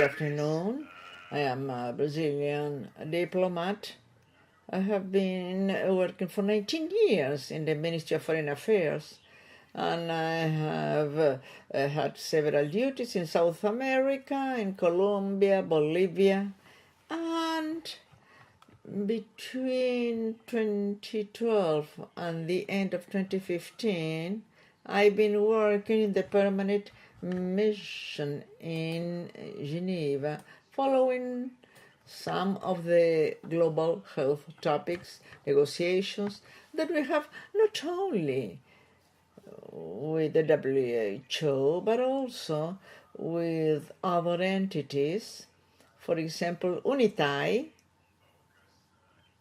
Good afternoon. I am a Brazilian diplomat. I have been working for 19 years in the Ministry of Foreign Affairs, and I have had several duties in South America, in Colombia, Bolivia, and between 2012 and the end of 2015, I've been working in the permanent mission in Geneva, following some of the global health topics, negotiations that we have not only with the WHO, but also with other entities, for example, UNITAI,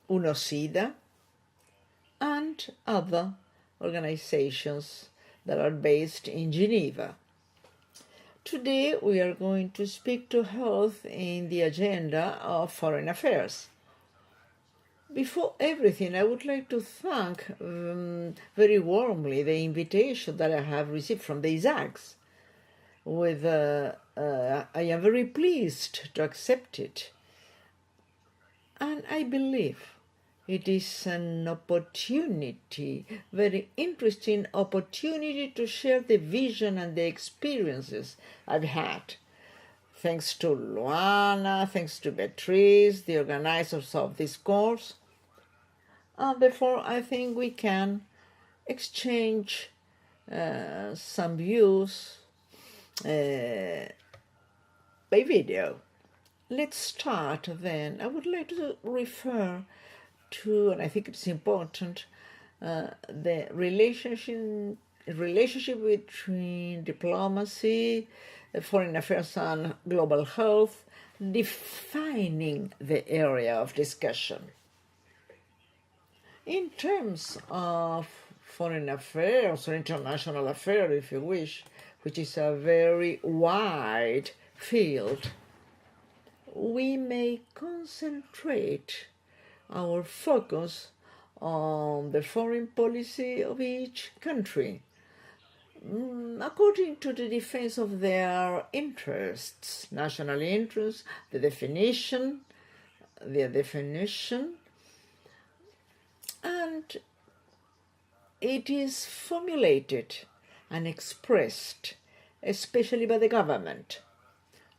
UNOSIDA, and other organizations that are based in Geneva. Today we are going to speak to health in the agenda of foreign affairs. Before everything, I would like to thank very warmly the invitation that I have received from the ISACs. I am very pleased to accept it, and I believe it is an opportunity, very interesting opportunity to share the vision and the experiences I've had. Thanks to Luana, thanks to Beatriz, the organizers of this course. And therefore, I think we can exchange some views by video. Let's start then. I would like to refer to, and I think it's important, the relationship between diplomacy, foreign affairs, and global health, defining the area of discussion. In terms of foreign affairs or international affairs, if you wish, which is a very wide field, we may concentrate our focus on the foreign policy of each country, according to the defense of their interests, national interests, their definition, and it is formulated and expressed, especially by the government.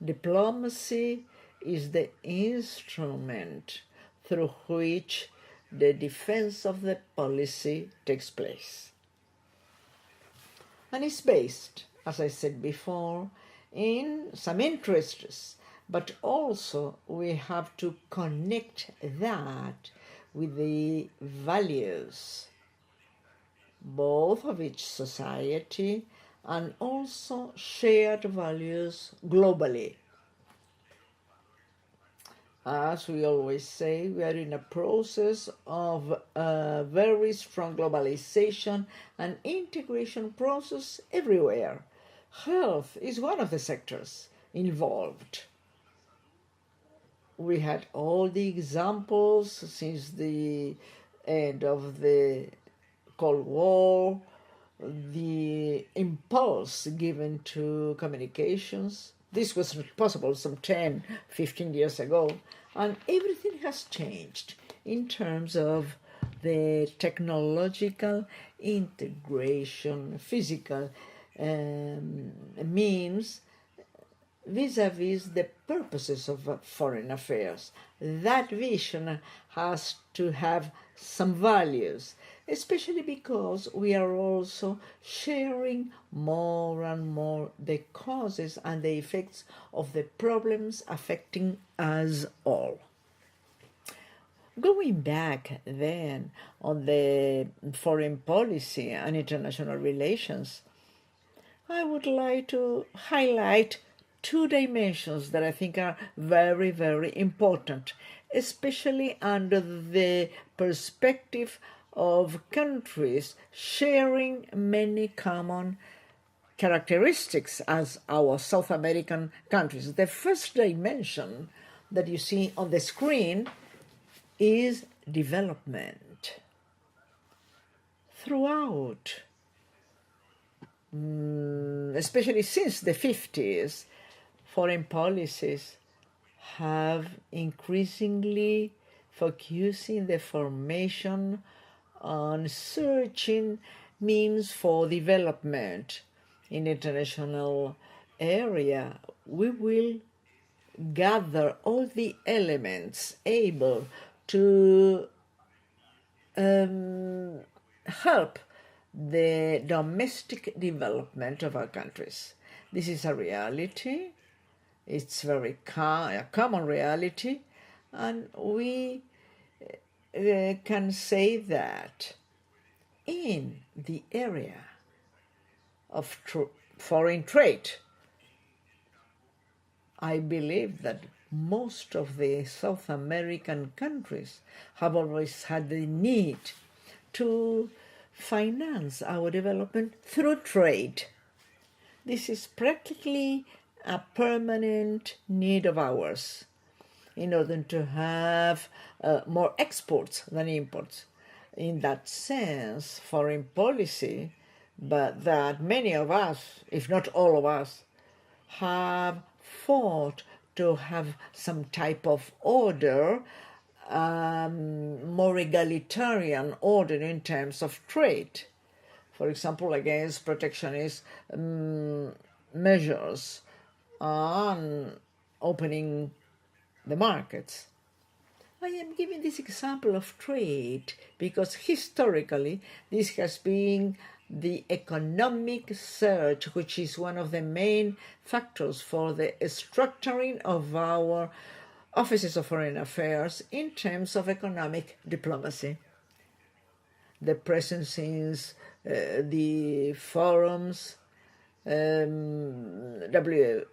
Diplomacy is the instrument through which the defense of the policy takes place. And it's based, as I said before, in some interests, but also we have to connect that with the values, both of each society and also shared values globally. As we always say, we are in a process of a very strong globalization and integration process everywhere. Health is one of the sectors involved. We had all the examples since the end of the Cold War, the impulse given to communications. This was not possible some 10, 15 years ago, and everything has changed in terms of the technological integration, physical means vis-a-vis the purposes of foreign affairs. That vision has to have some values, especially because we are also sharing more and more the causes and the effects of the problems affecting us all. Going back then on the foreign policy and international relations, I would like to highlight two dimensions that I think are very, very important, especially under the perspective of countries sharing many common characteristics as our South American countries. The first dimension that you see on the screen is development. Throughout, especially since the 50s, foreign policies have increasingly focusing the formation on searching means for development in international area. We will gather all the elements able to help the domestic development of our countries. This is a reality. It's a common reality, and we can say that in the area of foreign trade, I believe that most of the South American countries have always had the need to finance our development through trade. This is practically a permanent need of ours in order to have more exports than imports. In that sense, foreign policy, but that many of us, if not all of us, have fought to have some type of order, more egalitarian order in terms of trade. For example, against protectionist measures on opening the markets. I am giving this example of trade because historically this has been the economic surge, which is one of the main factors for the structuring of our offices of foreign affairs in terms of economic diplomacy. The presence in the forums, WTO,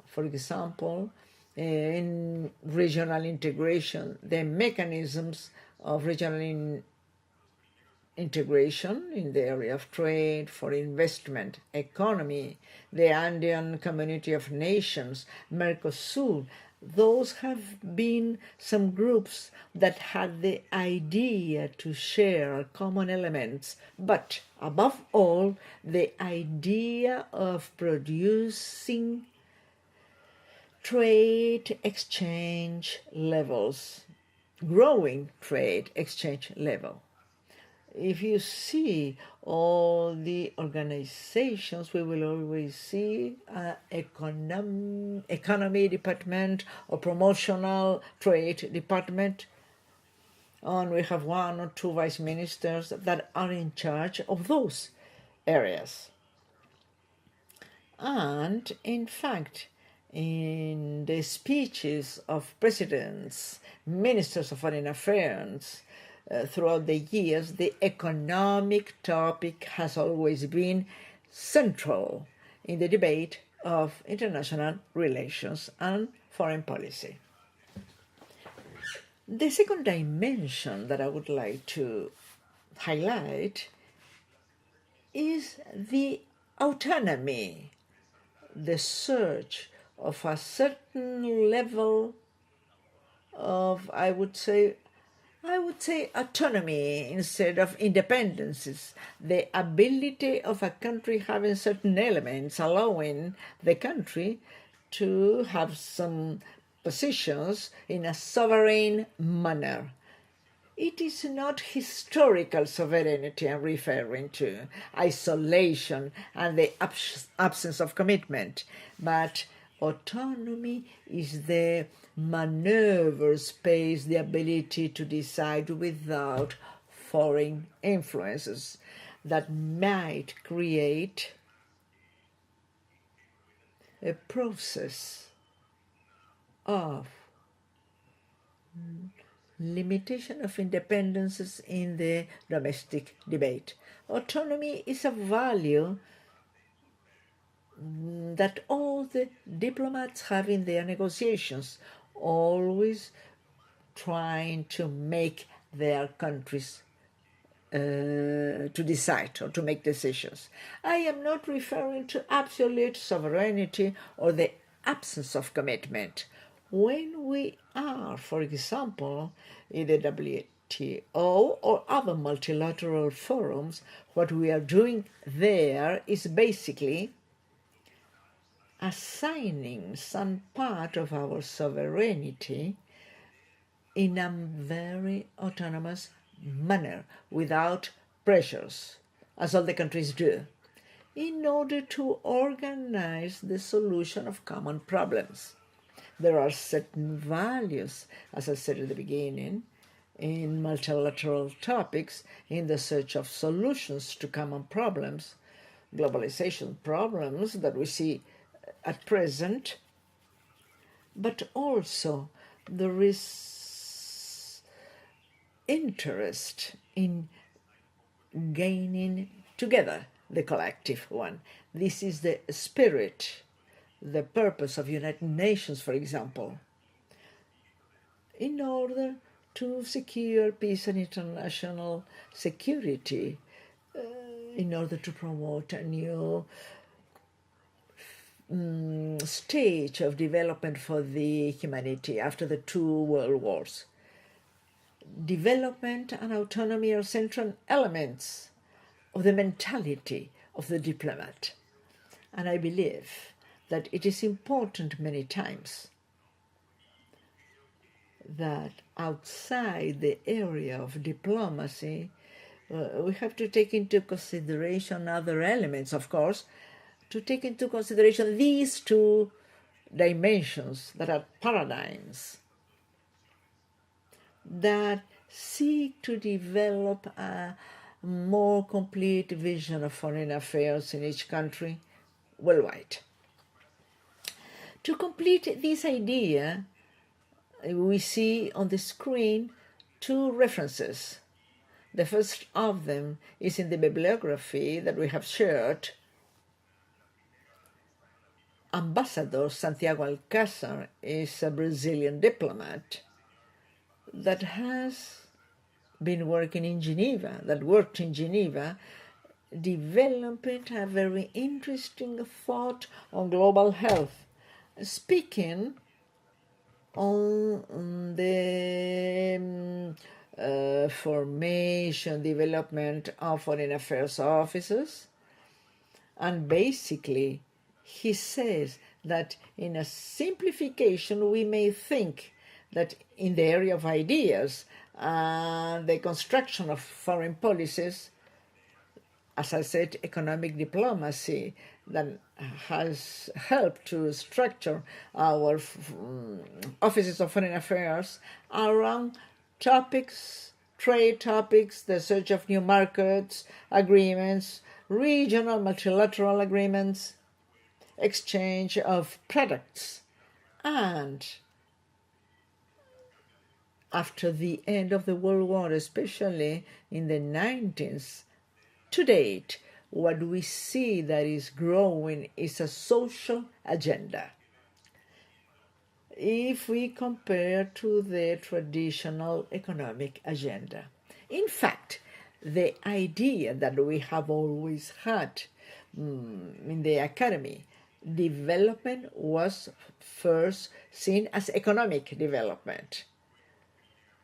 for example, in regional integration, the mechanisms of regional integration in the area of trade, for investment, economy, the Andean Community of Nations, Mercosur, those have been some groups that had the idea to share common elements, but above all, the idea of producing trade exchange levels, growing trade exchange level. If you see all the organizations, we will always see an economy department or promotional trade department, and we have one or two vice ministers that are in charge of those areas. And in fact, in the speeches of presidents, ministers of foreign affairs, throughout the years, the economic topic has always been central in the debate of international relations and foreign policy. The second dimension that I would like to highlight is the autonomy, the search of a certain level of, I would say autonomy instead of independences, the ability of a country having certain elements allowing the country to have some positions in a sovereign manner. It is not historical sovereignty I'm referring to, isolation and the absence of commitment, but autonomy is the maneuver space, the ability to decide without foreign influences that might create a process of limitation of independences in the domestic debate. Autonomy is a value that all the diplomats have in their negotiations, always trying to make their countries to decide or to make decisions. I am not referring to absolute sovereignty or the absence of commitment. When we are, for example, in the WTO or other multilateral forums, what we are doing there is basically assigning some part of our sovereignty in a very autonomous manner, without pressures, as all the countries do, in order to organize the solution of common problems. There are certain values, as I said at the beginning, in multilateral topics, in the search of solutions to common problems, globalization problems that we see at present, but also there is interest in gaining together the collective one. This is the spirit, the purpose of United Nations, for example, in order to secure peace and international security, in order to promote a new stage of development for the humanity after the two world wars. Development and autonomy are central elements of the mentality of the diplomat. And I believe that it is important many times that outside the area of diplomacy, we have to take into consideration other elements, of course, to take into consideration these two dimensions that are paradigms that seek to develop a more complete vision of foreign affairs in each country worldwide. To complete this idea, we see on the screen two references. The first of them is in the bibliography that we have shared. Ambassador Santiago Alcázar is a Brazilian diplomat that has been working in Geneva, developing a very interesting thought on global health, speaking on the formation, development of foreign affairs officers, and basically he says that in a simplification we may think that in the area of ideas and the construction of foreign policies, as I said, economic diplomacy that has helped to structure our offices of foreign affairs around topics, trade topics, the search of new markets, agreements, regional multilateral agreements, exchange of products. And after the end of the World War, especially in the 90s, to date, what we see that is growing is a social agenda. If we compare to the traditional economic agenda. In fact, the idea that we have always had in the academy, development was first seen as economic development,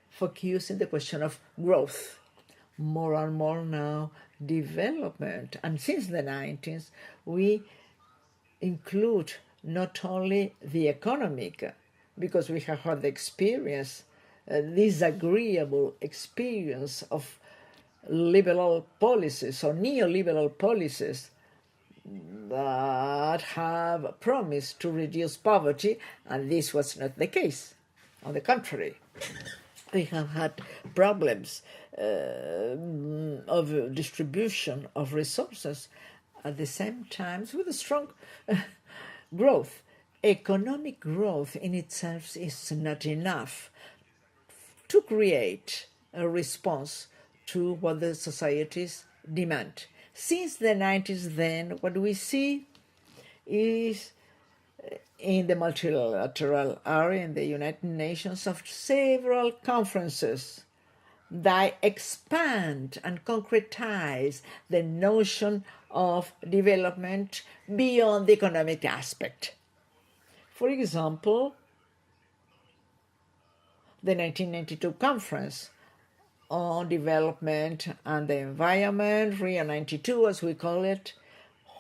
focusing the question of growth. More and more now, development, and since the 90s, we include not only the economic, because we have had the experience, disagreeable experience of liberal policies or neoliberal policies that have promised to reduce poverty, and this was not the case. On the contrary, we have had problems of distribution of resources at the same time with a strong growth. Economic growth in itself is not enough to create a response to what the societies demand. Since the 90s then, what we see is in the multilateral area, in the United Nations, of several conferences that expand and concretize the notion of development beyond the economic aspect. For example, the 1992 conference on development and the environment, Rio 92 as we call it,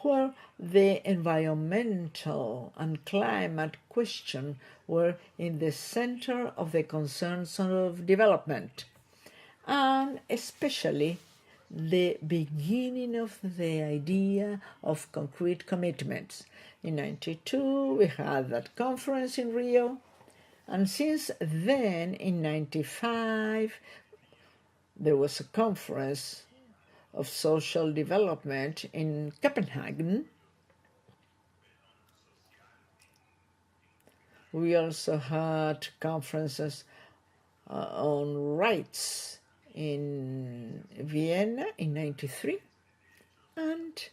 where the environmental and climate question were in the center of the concerns of development, and especially the beginning of the idea of concrete commitments. In 92, we had that conference in Rio, and since then, in 95, there was a conference of social development in Copenhagen. We also had conferences on rights in Vienna in 93, and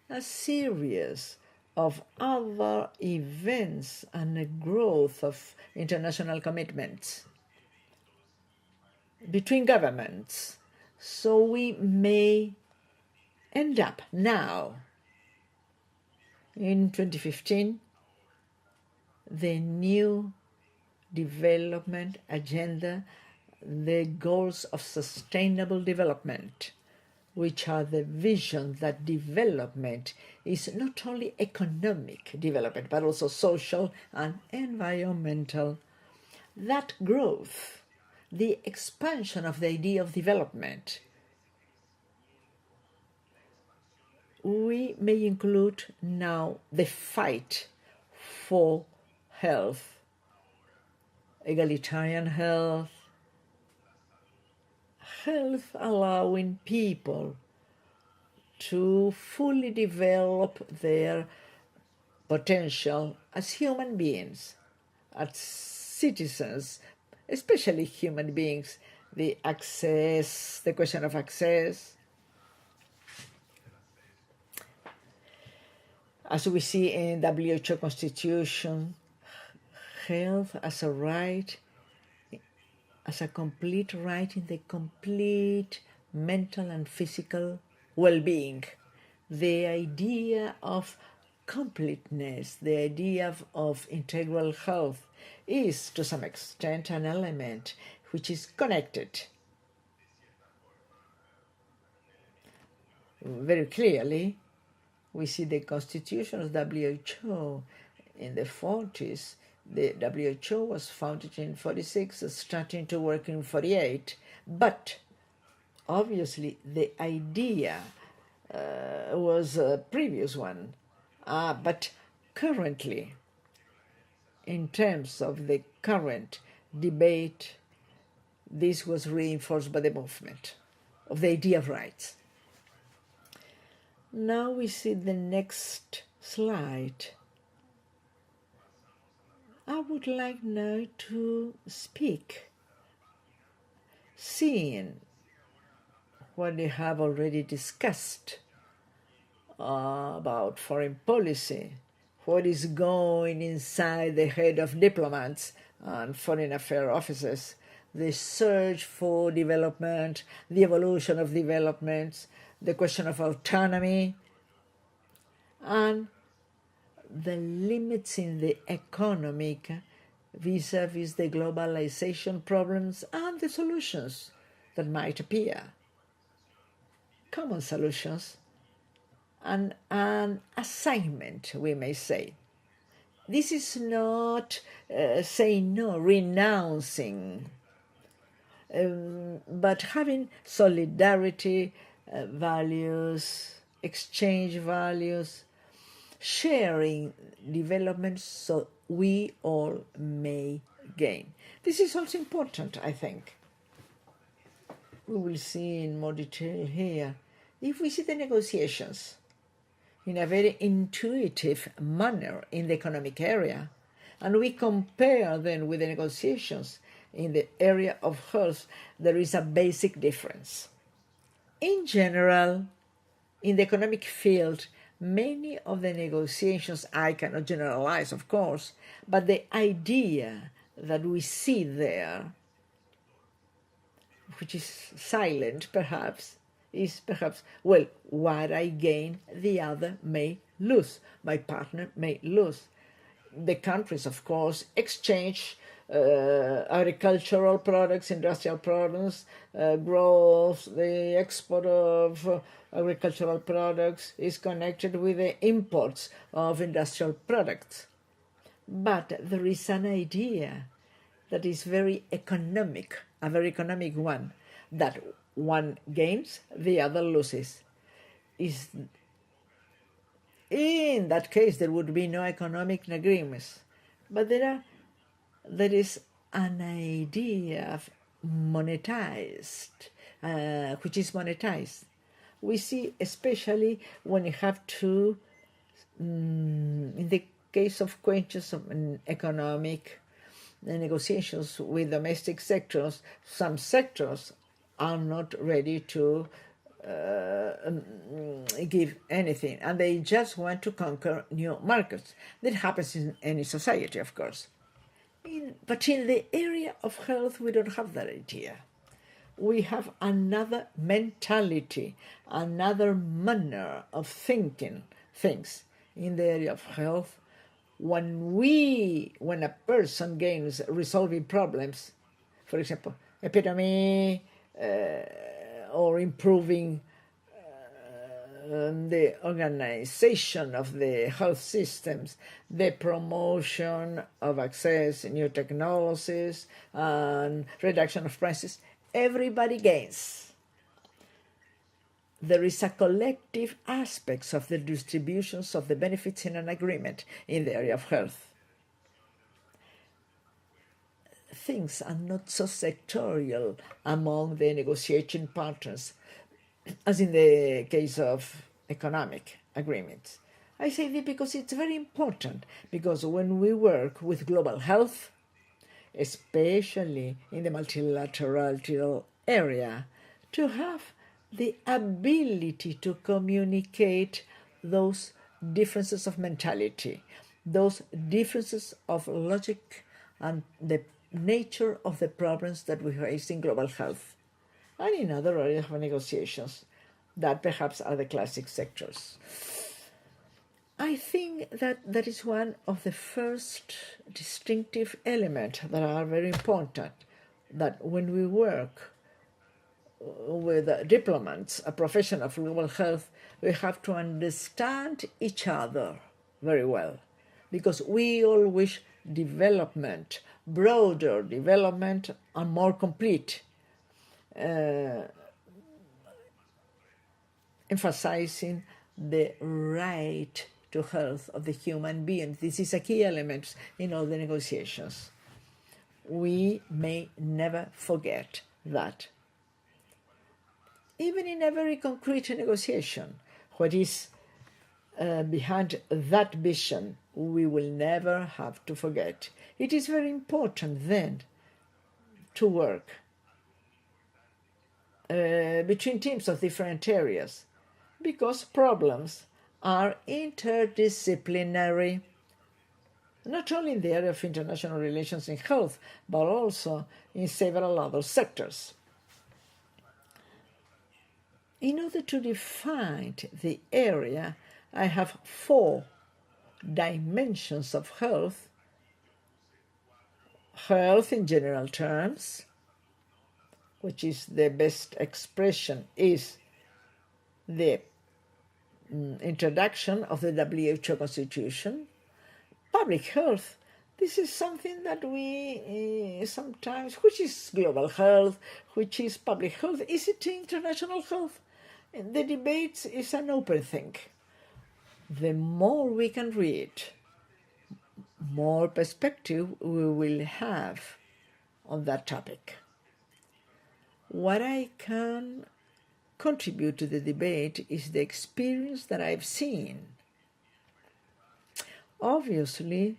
a series of other events and a growth of international commitments between governments. So we may end up now, in 2015, the new development agenda, the goals of sustainable development, which are the vision that development is not only economic development, but also social and environmental. That growth, the expansion of the idea of development, we may include now the fight for health, egalitarian health, health allowing people to fully develop their potential as human beings, as citizens, especially human beings, the question of access. As we see in WHO Constitution, health as a right, as a complete right in the complete mental and physical well-being. The idea of completeness, the idea of integral health is to some extent an element which is connected. Very clearly, we see the constitution of WHO in the 40s. The WHO was founded in 46, starting to work in 48, but obviously the idea was a previous one. But currently, in terms of the current debate, this was reinforced by the movement of the idea of rights. Now we see the next slide. I would like now to speak, seeing what we have already discussed about foreign policy, what is going inside the head of diplomats and foreign affairs officers, the search for development, the evolution of developments, the question of autonomy, and the limits in the economic vis-a-vis the globalization problems and the solutions that might appear. Common solutions and an assignment, we may say. This is not saying no, renouncing, but having solidarity, values, exchange values, sharing development so we all may gain. This is also important, I think. We will see in more detail here. If we see the negotiations in a very intuitive manner in the economic area, and we compare them with the negotiations in the area of health, there is a basic difference. In general, in the economic field, many of the negotiations, I cannot generalize, of course, but the idea that we see there, which is silent perhaps, is perhaps, well, what I gain, the other may lose, my partner may lose. the countries, of course, exchange agricultural products, industrial products, growth, the export of agricultural products is connected with the imports of industrial products. But there is an idea that is very economic, a very economic one, that one gains, the other loses. In that case, there would be no economic agreements. But there is an idea of monetized, which is monetized. We see, especially when you have to, in the case of questions of economic negotiations with domestic sectors, some sectors are not ready to give anything, and they just want to conquer new markets. That happens in any society, of course. But in the area of health, we don't have that idea. We have another mentality, another manner of thinking things. In the area of health, when a person gains resolving problems, for example, epidemic, or improving the organization of the health systems, the promotion of access, new technologies, and reduction of prices, everybody gains. There is a collective aspect of the distributions of the benefits in an agreement in the area of health. Things are not so sectorial among the negotiating partners as in the case of economic agreements. I say this because it's very important, because when we work with global health, especially in the multilateral area, to have the ability to communicate those differences of mentality, those differences of logic, and the nature of the problems that we face in global health and in other areas of negotiations that perhaps are the classic sectors. I think that is one of the first distinctive elements that are very important, that when we work with diplomats, a profession of global health, we have to understand each other very well, because we all wish development, broader development, and more complete, emphasizing the right to health of the human being. This is a key element in all the negotiations. We may never forget that. Even in a very concrete negotiation, what is behind that vision, we will never have to forget. It is very important then to work between teams of different areas, because problems are interdisciplinary, not only in the area of international relations in health, but also in several other sectors. In order to define the area, I have 4 dimensions of health. Health in general terms, which is the best expression, is the introduction of the WHO Constitution. Public health, this is something that we sometimes, which is global health, which is public health, is it international health? The debate is an open thing. The more we can read, more perspective we will have on that topic. What I can contribute to the debate is the experience that I've seen. Obviously,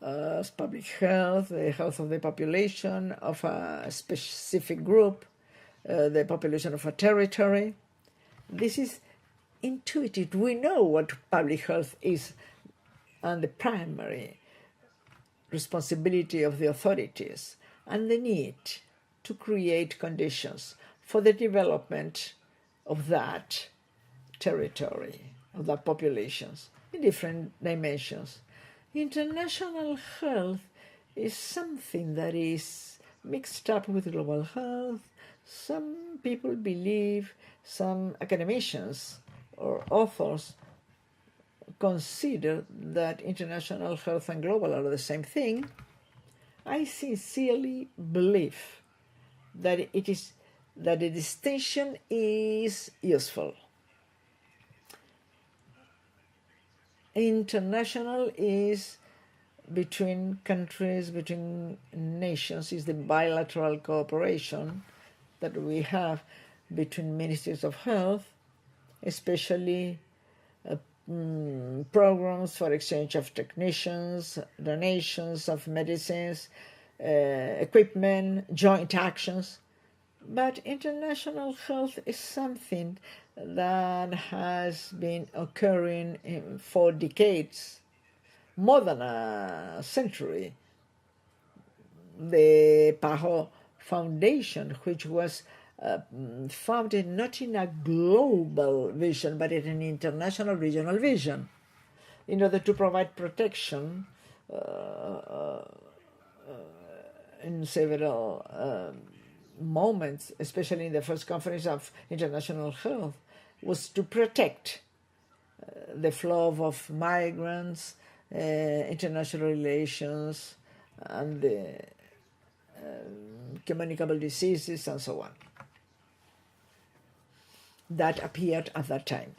as public health, the health of the population of a specific group, the population of a territory, this is intuitive. We know what public health is and the primary responsibility of the authorities and the need to create conditions for the development of that territory, of that populations, in different dimensions. International health is something that is mixed up with global health. Some people believe, some academicians or authors consider that international health and global are the same thing. I sincerely believe that that the distinction is useful. International is between countries, between nations, is the bilateral cooperation that we have between ministries of health, especially programs for exchange of technicians, donations of medicines, equipment, joint actions. But international health is something that has been occurring for decades, more than a century. The PAHO Foundation, which was founded not in a global vision but in an international regional vision, in order to provide protection in several moments, especially in the first conference of international health, was to protect the flow of migrants, international relations, and the communicable diseases and so on. That appeared at that time.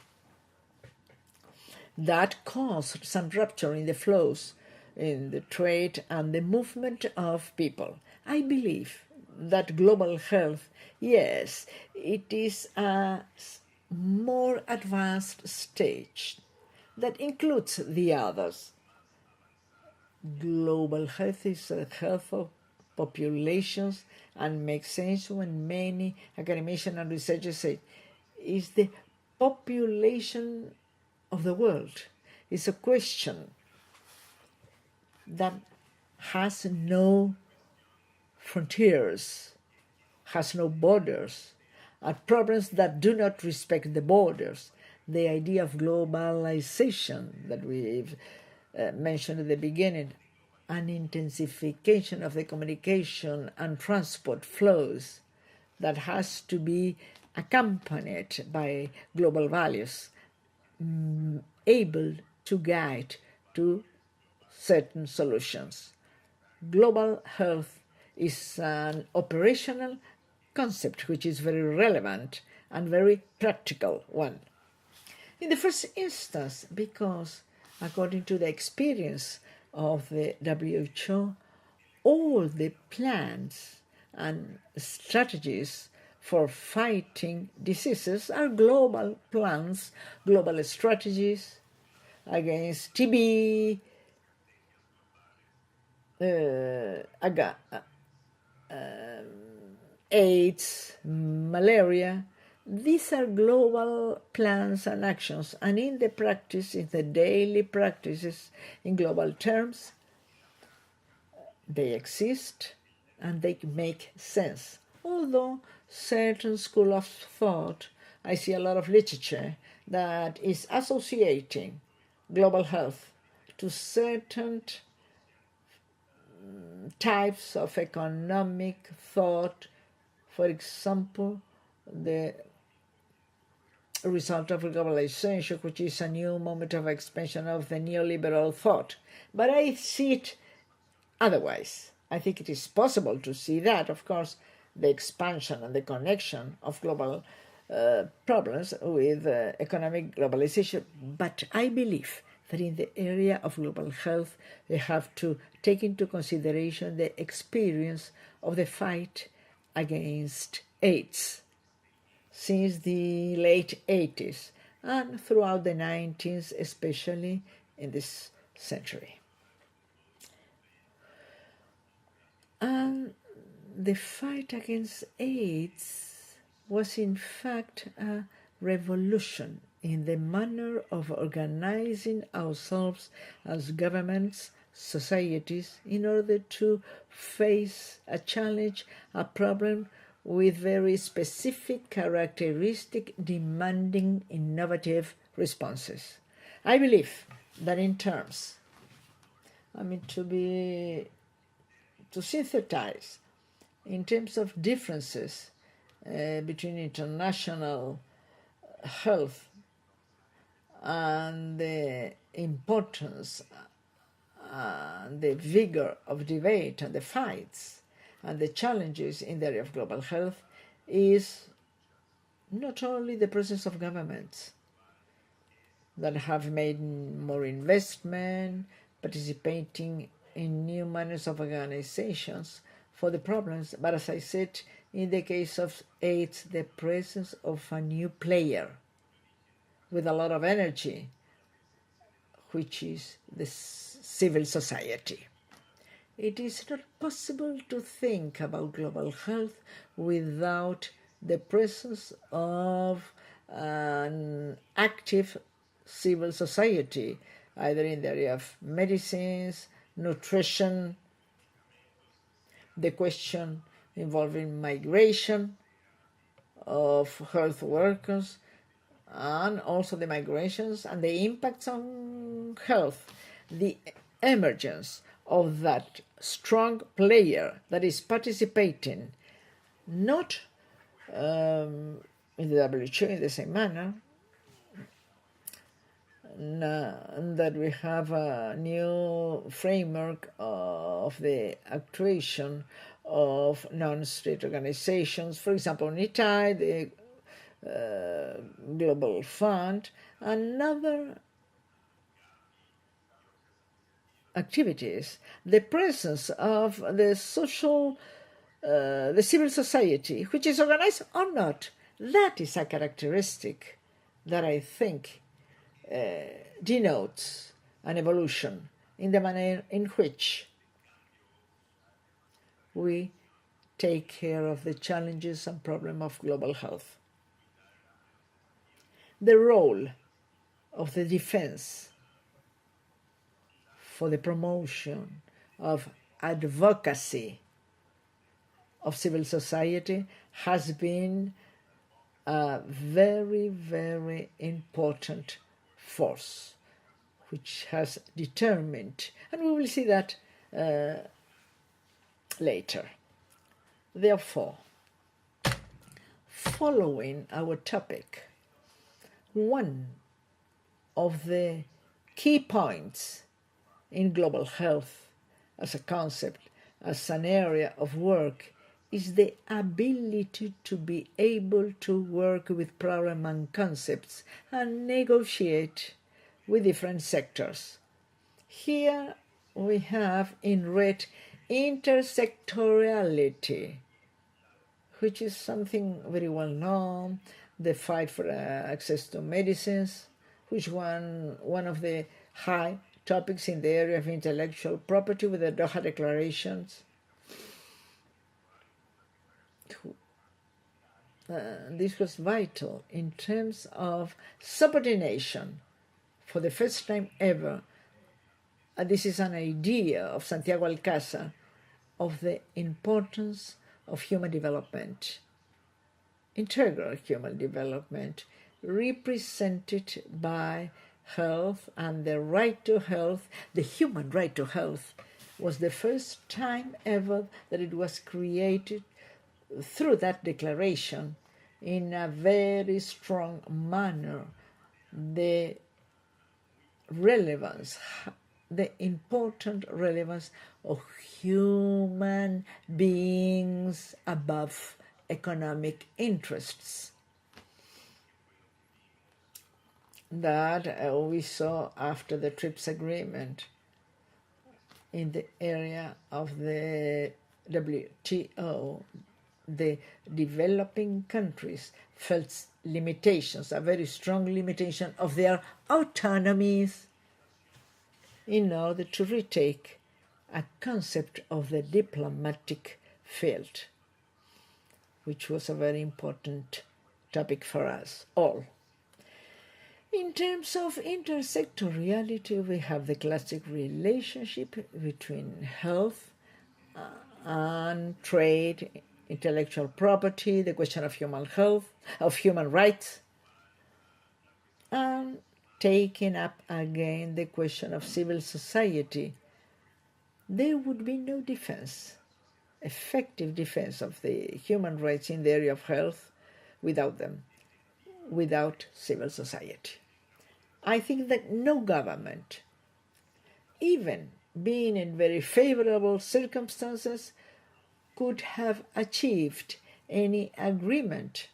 That caused some rupture in the flows, in the trade and the movement of people. I believe that global health, yes, it is a more advanced stage that includes the others. Global health is a health of populations and makes sense when many academicians and researchers say is the population of the world. It's a question that has no frontiers, has no borders, are problems that do not respect the borders. The idea of globalization that we've mentioned at the beginning, an intensification of the communication and transport flows that has to be accompanied by global values, able to guide to certain solutions. Global health is an operational concept which is very relevant and very practical one. In the first instance, because according to the experience of the WHO, all the plans and strategies for fighting diseases are global plans, global strategies against TB, AIDS, malaria. These are global plans and actions, and in the practice, in the daily practices, in global terms, they exist and they make sense. Although certain school of thought, I see a lot of literature that is associating global health to certain types of economic thought. For example, the result of globalization, which is a new moment of expansion of the neoliberal thought. But I see it otherwise. I think it is possible to see that, of course, the expansion and the connection of global problems with economic globalization. But I believe that in the area of global health, we have to take into consideration the experience of the fight against AIDS since the late 80s and throughout the 90s, especially in this century. And the fight against AIDS was in fact a revolution in the manner of organizing ourselves as governments, societies, in order to face a challenge, a problem with very specific characteristic demanding innovative responses. I believe that in terms to synthesize in terms of differences between international health and the importance and the vigor of debate and the fights and the challenges in the area of global health is not only the presence of governments that have made more investment, participating in new manners of organizations for the problems, but as I said, in the case of AIDS, the presence of a new player with a lot of energy, which is the civil society. It is not possible to think about global health without the presence of an active civil society, either in the area of medicines, nutrition, the question involving migration of health workers, and also the migrations and the impacts on health, the emergence of that strong player that is participating not in the WHO in the same manner, that we have a new framework of the actuation of non-state organizations, for example, UNITAI, the Global Fund, and other activities, the presence of the civil society, which is organized or not, that is a characteristic that I think denotes an evolution in the manner in which we take care of the challenges and problems of global health. The role of the defense for the promotion of advocacy of civil society has been a very, very important force, which has determined, and we will see that later. Therefore, following our topic, one of the key points in global health as a concept, as an area of work, is the ability to be able to work with problems and concepts and negotiate with different sectors. Here we have in red intersectoriality, which is something very well known, the fight for access to medicines, which one of the high topics in the area of intellectual property with the Doha Declarations. This was vital in terms of subordination. For the first time ever, this is an idea of Santiago Alcázar of the importance of human development, integral human development, represented by health and the right to health. The human right to health was the first time ever that it was created through that declaration in a very strong manner. The relevance, the important relevance of human beings above economic interests that we saw after the TRIPS agreement in the area of the WTO. The developing countries felt limitations, a very strong limitation of their autonomies, in order to retake a concept of the diplomatic field, which was a very important topic for us all. In terms of intersectoriality, we have the classic relationship between health and trade, intellectual property, the question of human health, of human rights, and taking up again the question of civil society there would be no defense, effective defense of the human rights in the area of health without them, without civil society. I think that no government, even being in very favorable circumstances, could have achieved any agreement,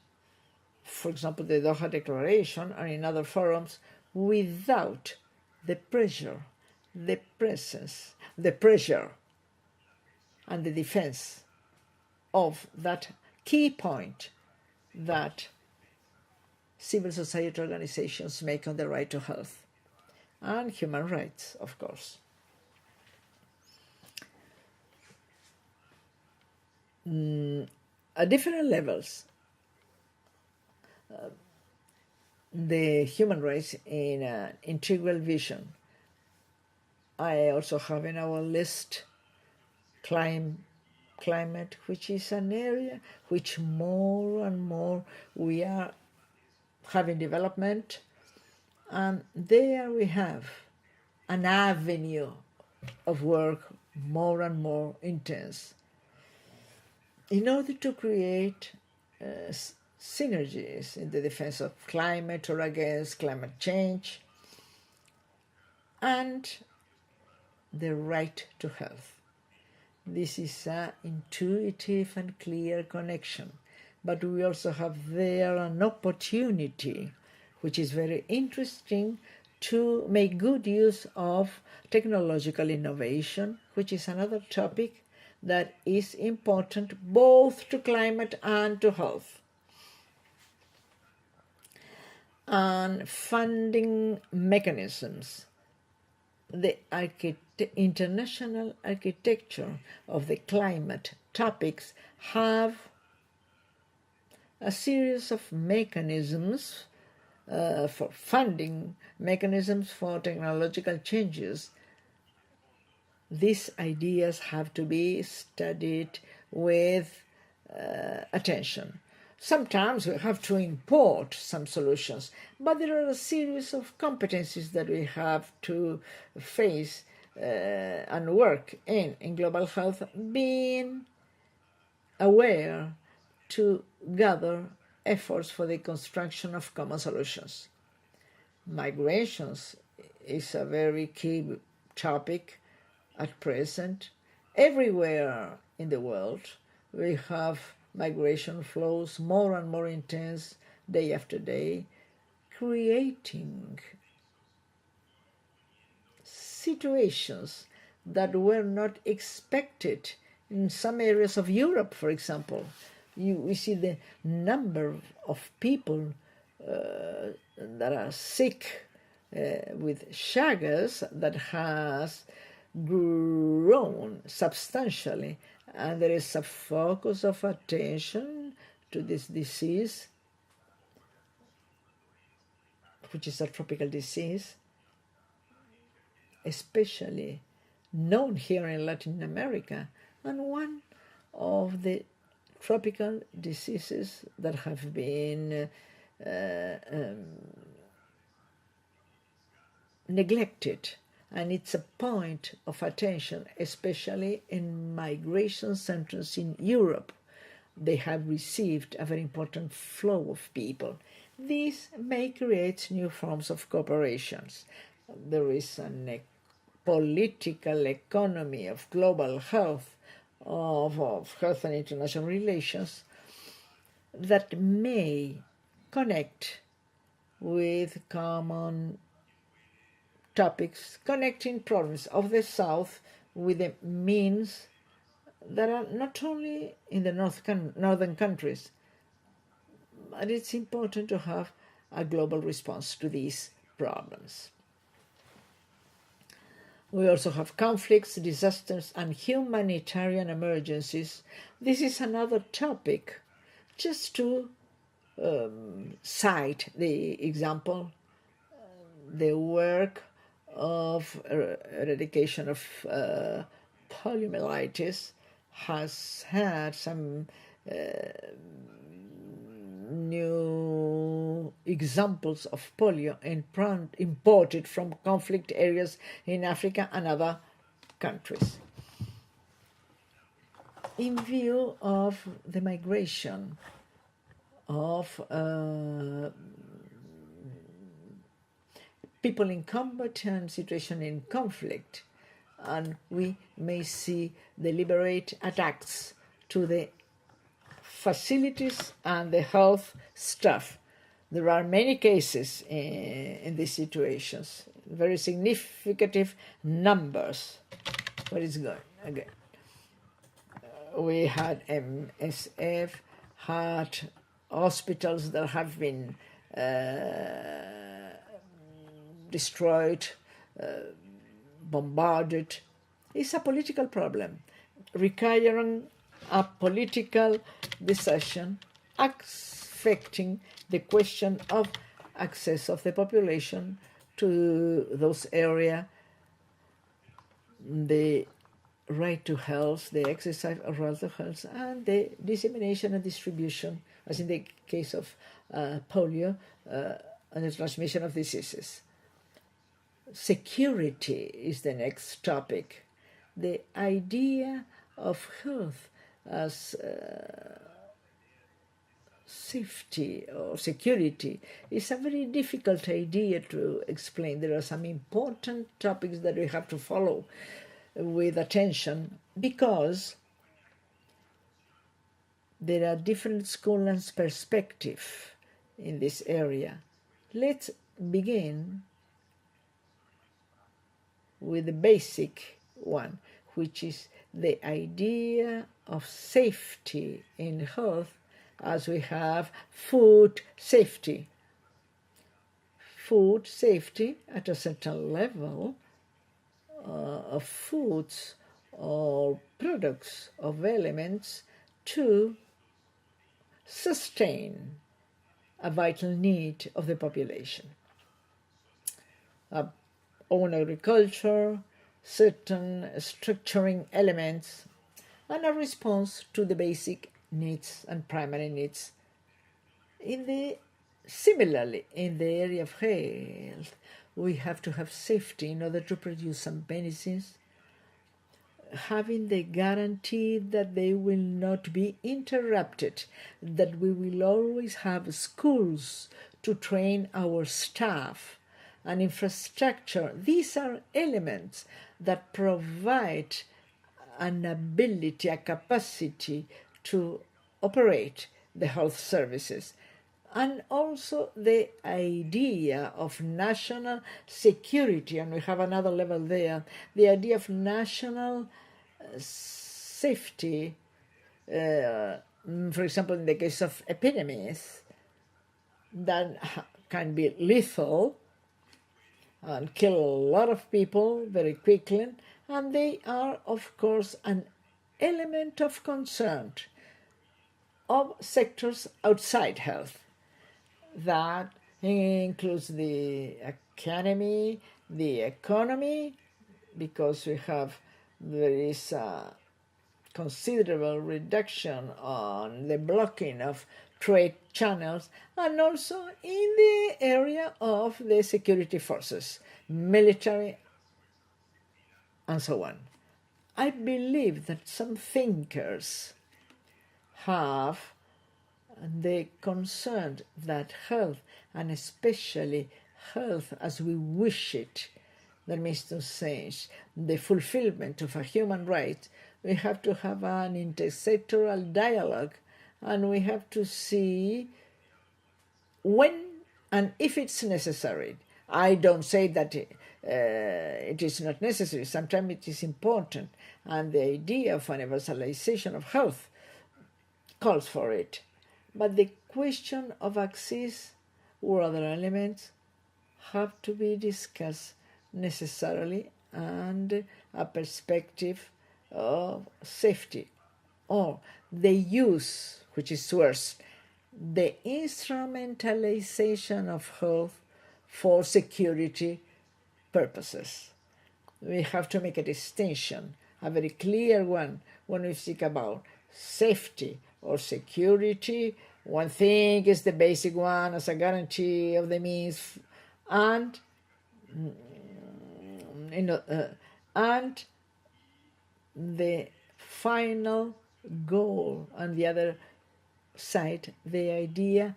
for example, the Doha Declaration or in other forums, without the pressure, the presence, the pressure and the defense of that key point that civil society organizations make on the right to health and human rights, of course. At different levels, the human rights in an integral vision. I also have in our list climate, which is an area which more and more we are having development, and there we have an avenue of work more and more intense in order to create synergies in the defense of climate or against climate change and the right to health. This is an intuitive and clear connection, but we also have there an opportunity, which is very interesting, to make good use of technological innovation, which is another topic that is important both to climate and to health. And funding mechanisms. The international architecture of the climate topics have a series of mechanisms for funding, mechanisms for technological changes. These ideas have to be studied with attention. Sometimes we have to import some solutions, but there are a series of competencies that we have to face and work in global health, being aware to gather efforts for the construction of common solutions. Migrations is a very key topic at present. Everywhere in the world we have migration flows more and more intense day after day, creating situations that were not expected in some areas of Europe, for example. We see the number of people that are sick with Chagas that has grown substantially, and there is a focus of attention to this disease, which is a tropical disease, especially known here in Latin America, and one of the tropical diseases that have been neglected. And it's a point of attention, especially in migration centers in Europe. They have received a very important flow of people. This may create new forms of cooperations. There is a political economy of global health, of health and international relations, that may connect with common topics, connecting problems of the South with the means that are not only in the northern countries, but it's important to have a global response to these problems. We also have conflicts, disasters, and humanitarian emergencies. This is another topic. Just to cite the example, the work of eradication of poliomyelitis has had some new examples of polio imported from conflict areas in Africa and other countries. in view of the migration of people in combat and situation in conflict, and we may see deliberate attacks to the facilities and the health staff. There are many cases in these situations, very significant numbers. Where is going again? We had MSF, had hospitals that have been destroyed, bombarded. It's a political problem, requiring a political decision affecting the question of access of the population to those areas, the right to health, the exercise of right to health, and the dissemination and distribution, as in the case of polio, and the transmission of diseases. Security is the next topic. The idea of health as safety or security is a very difficult idea to explain. There are some important topics that we have to follow with attention because there are different schools and perspectives in this area. Let's begin with the basic one, which is the idea of safety in health, as we have food safety. Food safety at a certain level of foods or products of elements to sustain a vital need of the population. Own agriculture, certain structuring elements, and a response to the basic needs and primary needs. Similarly, in the area of health, we have to have safety in order to produce some medicines, having the guarantee that they will not be interrupted, that we will always have schools to train our staff and infrastructure. These are elements that provide an ability, a capacity to operate the health services. And also the idea of national security, and we have another level there, the idea of national safety, for example, in the case of epidemics, that can be lethal and kill a lot of people very quickly, and they are, of course, an element of concern of sectors outside health. That includes the academy, the economy, because there is a considerable reduction on the blocking of trade channels, and also in the area of the security forces, military, and so on. I believe that some thinkers have the concern that health, and especially health as we wish it, that means to say the fulfillment of a human right, we have to have an intersectoral dialogue, and we have to see when and if it's necessary. I don't say that it is not necessary. Sometimes it is important, and the idea of universalization of health calls for it. But the question of access or other elements have to be discussed necessarily, and a perspective of safety, or the use, which is worse, the instrumentalization of health for security purposes. We have to make a distinction, a very clear one, when we speak about safety or security. One thing is the basic one as a guarantee of the means, and and the final goal, on the other side, the idea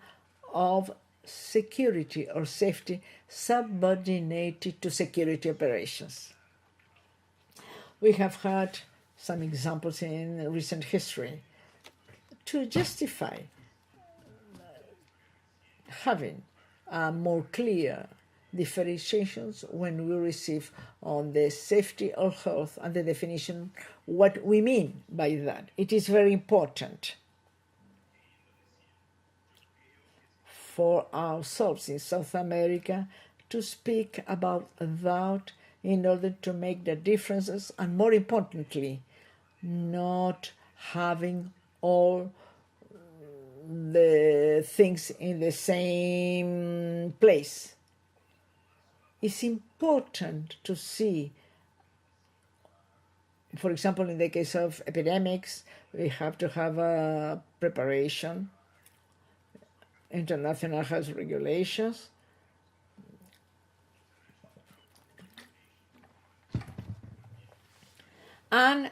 of security or safety subordinated to security operations. We have had some examples in recent history to justify having more clear differentiations when we receive on the safety or health and the definition what we mean by that. It is very important for ourselves in South America to speak about that in order to make the differences, and more importantly, not having all the things in the same place. It's important to see, for example, in the case of epidemics, we have to have a preparation, international health regulations, and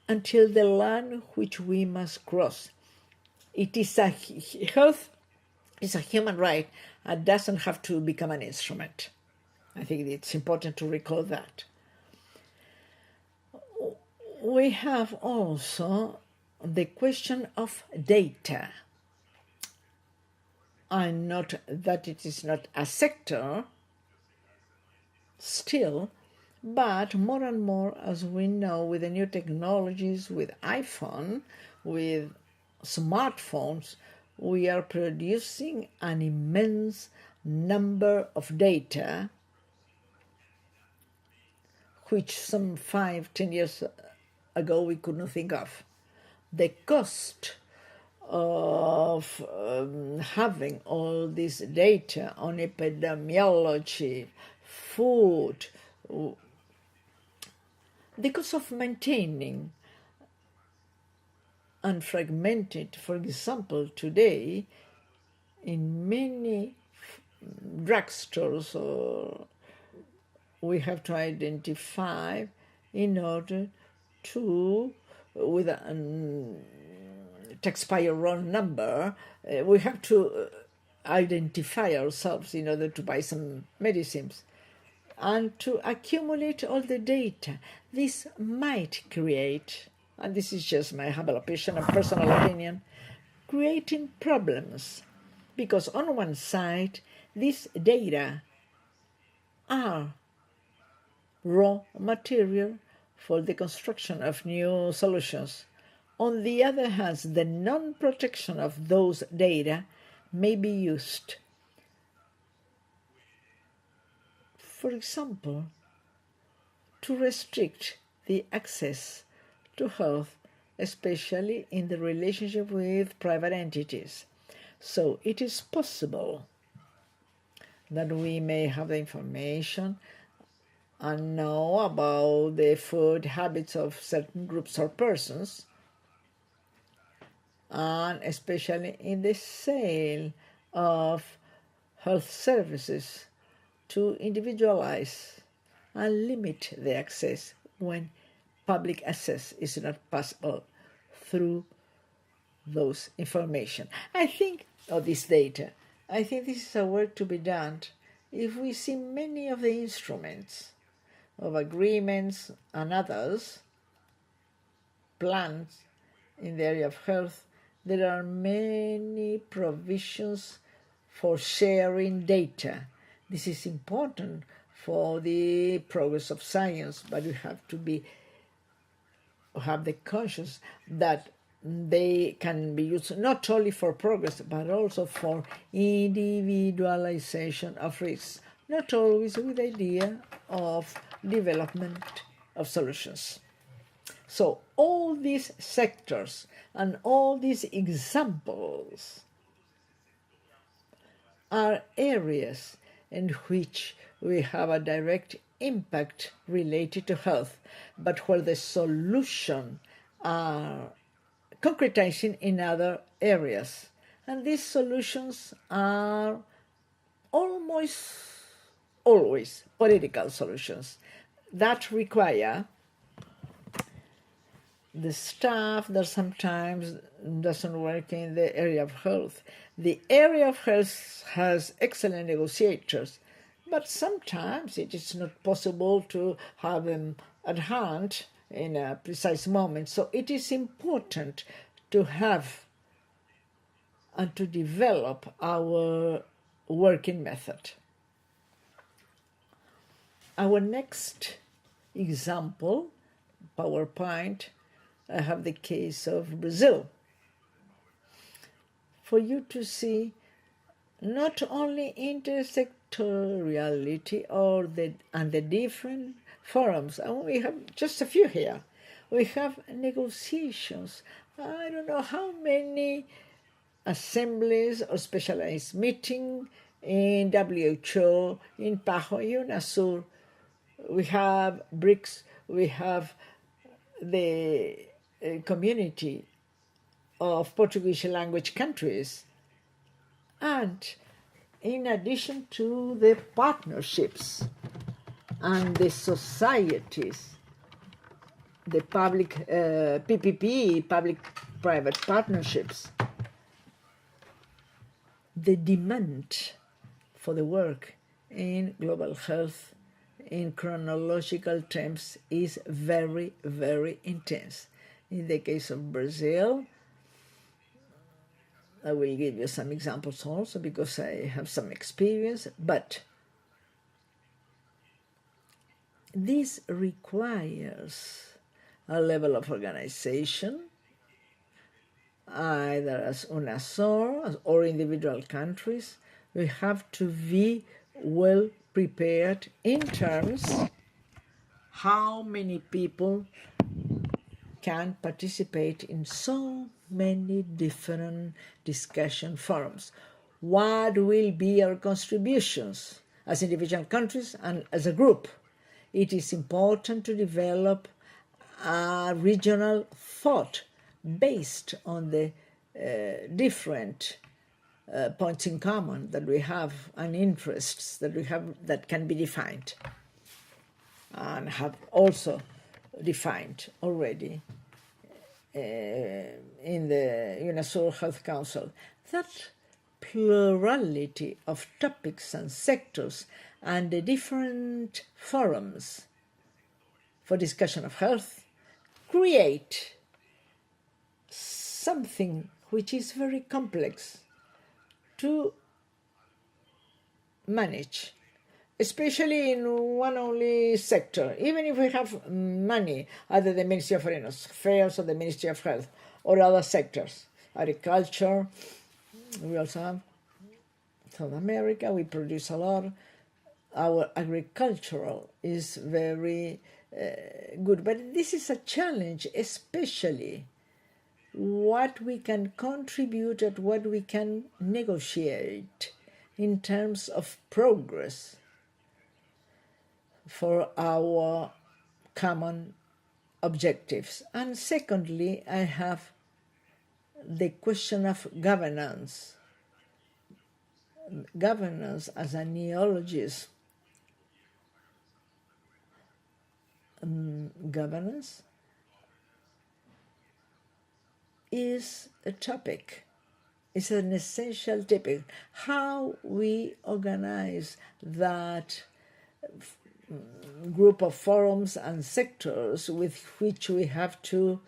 until the line which we must cross. It is health is a human right and doesn't have to become an instrument. I think it's important to recall that. We have also the question of data. And not that it is not a sector still, but more and more, as we know, with the new technologies, with iPhone, with smartphones, we are producing an immense number of data which some 5-10 years ago we could not think of. The cost of having all this data on epidemiology, food, the cost of maintaining unfragmented, for example, today in many drugstores we have to identify in order to, with a taxpayer roll number, we have to identify ourselves in order to buy some medicines and to accumulate all the data. This might create, and this is just my humble opinion and personal opinion, creating problems, because on one side, these data are raw material for the construction of new solutions. On the other hand, the non-protection of those data may be used, for example, to restrict the access to health, especially in the relationship with private entities. So it is possible that we may have the information and know about the food habits of certain groups or persons, and especially in the sale of health services to individualize and limit the access when public access is not possible through those information. I think of this data. I think this is a work to be done if we see many of the instruments of agreements and others, plans in the area of health. There are many provisions for sharing data. This is important for the progress of science, but we have to have the conscience that they can be used not only for progress, but also for individualization of risks, not always with the idea of development of solutions. So all these sectors and all these examples are areas in which we have a direct impact related to health, but where the solution are concretizing in other areas. And these solutions are almost always political solutions that require the staff that sometimes doesn't work in the area of health. The area of health has excellent negotiators, but sometimes it is not possible to have them at hand in a precise moment. So it is important to have and to develop our working method. Our next example, PowerPoint, I have the case of Brazil. For you to see not only intersectoriality and the different forums, and we have just a few here. We have negotiations. I don't know how many assemblies or specialized meetings in WHO, in PAHO, UNASUR. We have BRICS, we have the community of Portuguese language countries, and in addition to the partnerships and the societies, the public PPP, public-private partnerships, the demand for the work in global health in chronological terms is very, very intense. In the case of Brazil, I will give you some examples also because I have some experience, but this requires a level of organization, either as UNASUR or individual countries. We have to be well prepared in terms how many people can participate in so many different discussion forums. What will be our contributions as individual countries and as a group? It is important to develop a regional thought based on the different points in common that we have and interests that we have that can be defined and have also defined already in the UNASUR Health Council. That plurality of topics and sectors and the different forums for discussion of health create something which is very complex to manage, especially in one only sector. Even if we have money, either the Ministry of Foreign Affairs or the Ministry of Health or other sectors, agriculture, we also have South America, we produce a lot. Our agricultural is very good, but this is a challenge, especially what we can contribute and what we can negotiate in terms of progress for our common objectives. And secondly, I have the question of governance. Governance as a neologist. Governance is a topic. It's an essential topic. How we organize that group of forums and sectors with which we have to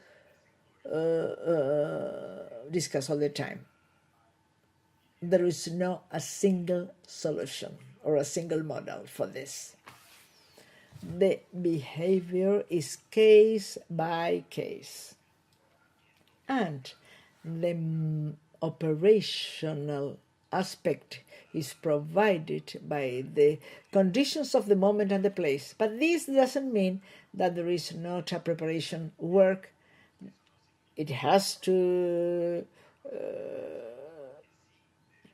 discuss all the time. There is no a single solution or a single model for this. The behavior is case by case. And the operational aspect is provided by the conditions of the moment and the place. But this doesn't mean that there is not a preparation work. It has to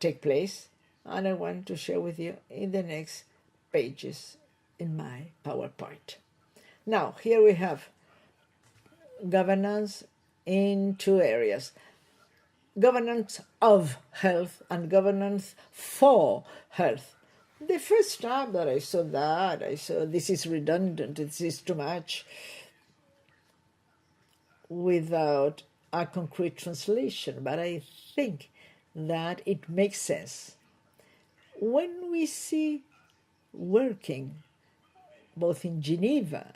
take place, and I want to share with you in the next pages in my PowerPoint. Now, here we have governance in two areas: governance of health and governance for health. The first time that I saw that, I saw this is redundant, this is too much. without a concrete translation, but I think that it makes sense. When we see working both in Geneva,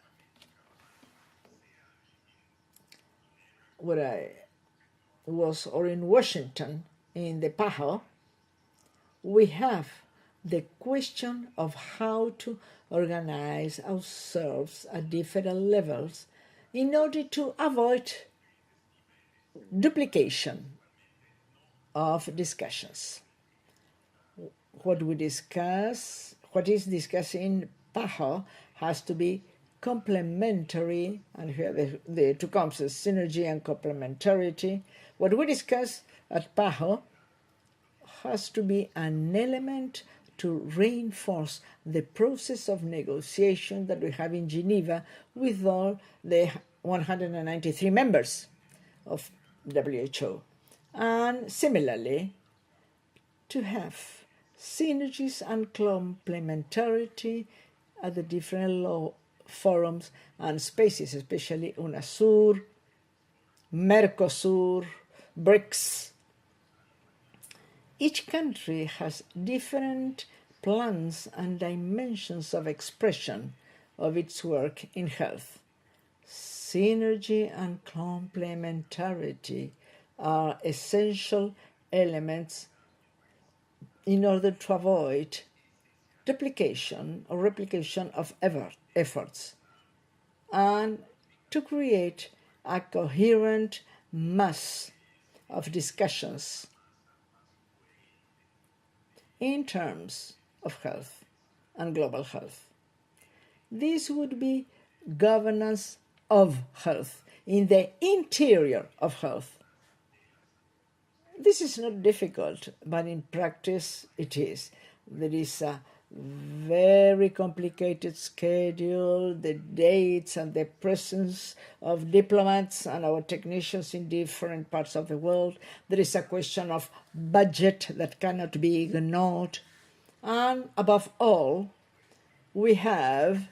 where I was, or in Washington, in the PAHO, we have the question of how to organize ourselves at different levels in order to avoid duplication of discussions. What is discussed in PAHO has to be complementary, and here the two concepts, synergy and complementarity. What we discuss at PAHO has to be an element to reinforce the process of negotiation that we have in Geneva with all the 193 members of WHO. And similarly, to have synergies and complementarity at the different law forums and spaces, especially UNASUR, Mercosur, BRICS. Each country has different plans and dimensions of expression of its work in health. Synergy and complementarity are essential elements in order to avoid duplication or replication of efforts and to create a coherent mass of discussions in terms of health and global health. This would be governance of health in the interior of health. This is not difficult, but in practice it is. There is a very complicated schedule, the dates and the presence of diplomats and our technicians in different parts of the world. There is a question of budget that cannot be ignored. And above all, we have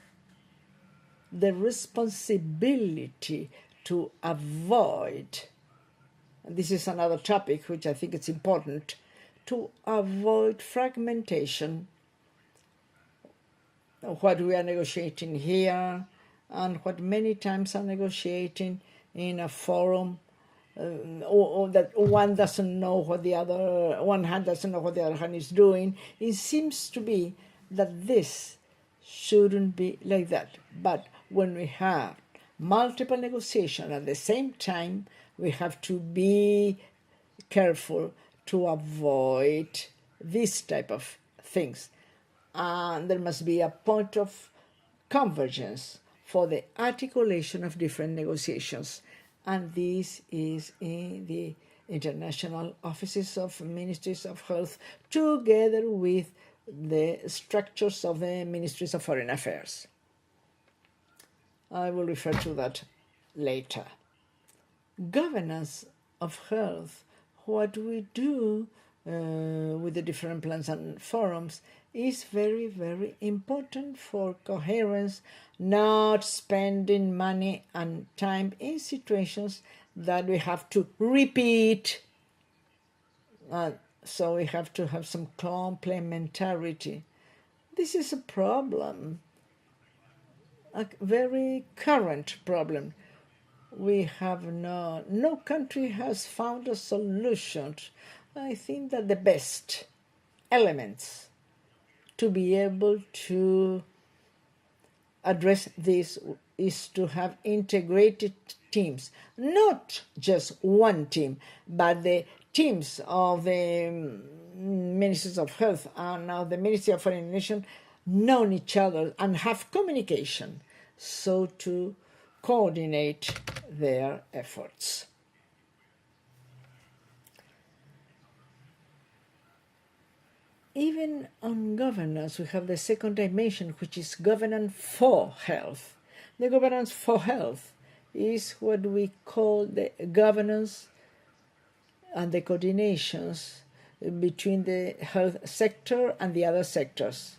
the responsibility to avoid, and this is another topic which I think it's important, to avoid fragmentation of what we are negotiating here and what many times are negotiating in a forum, or that one doesn't know what the other, one hand doesn't know what the other hand is doing. It seems to be that this shouldn't be like that. But when we have multiple negotiations at the same time, we have to be careful to avoid this type of things. And there must be a point of convergence for the articulation of different negotiations. And this is in the international offices of ministries of health, together with the structures of the ministries of foreign affairs. I will refer to that later. Governance of health, what we do with the different plans and forums, is very, very important for coherence, not spending money and time in situations that we have to repeat. So we have to have some complementarity. This is a problem, a very current problem. We have no country has found a solution. I think that the best elements to be able to address this is to have integrated teams, not just one team, but the teams of the ministers of health and now the Ministry of Foreign Relations know each other and have communication, so to coordinate their efforts. Even on governance, we have the second dimension, which is governance for health. The governance for health is what we call the governance and the coordinations between the health sector and the other sectors.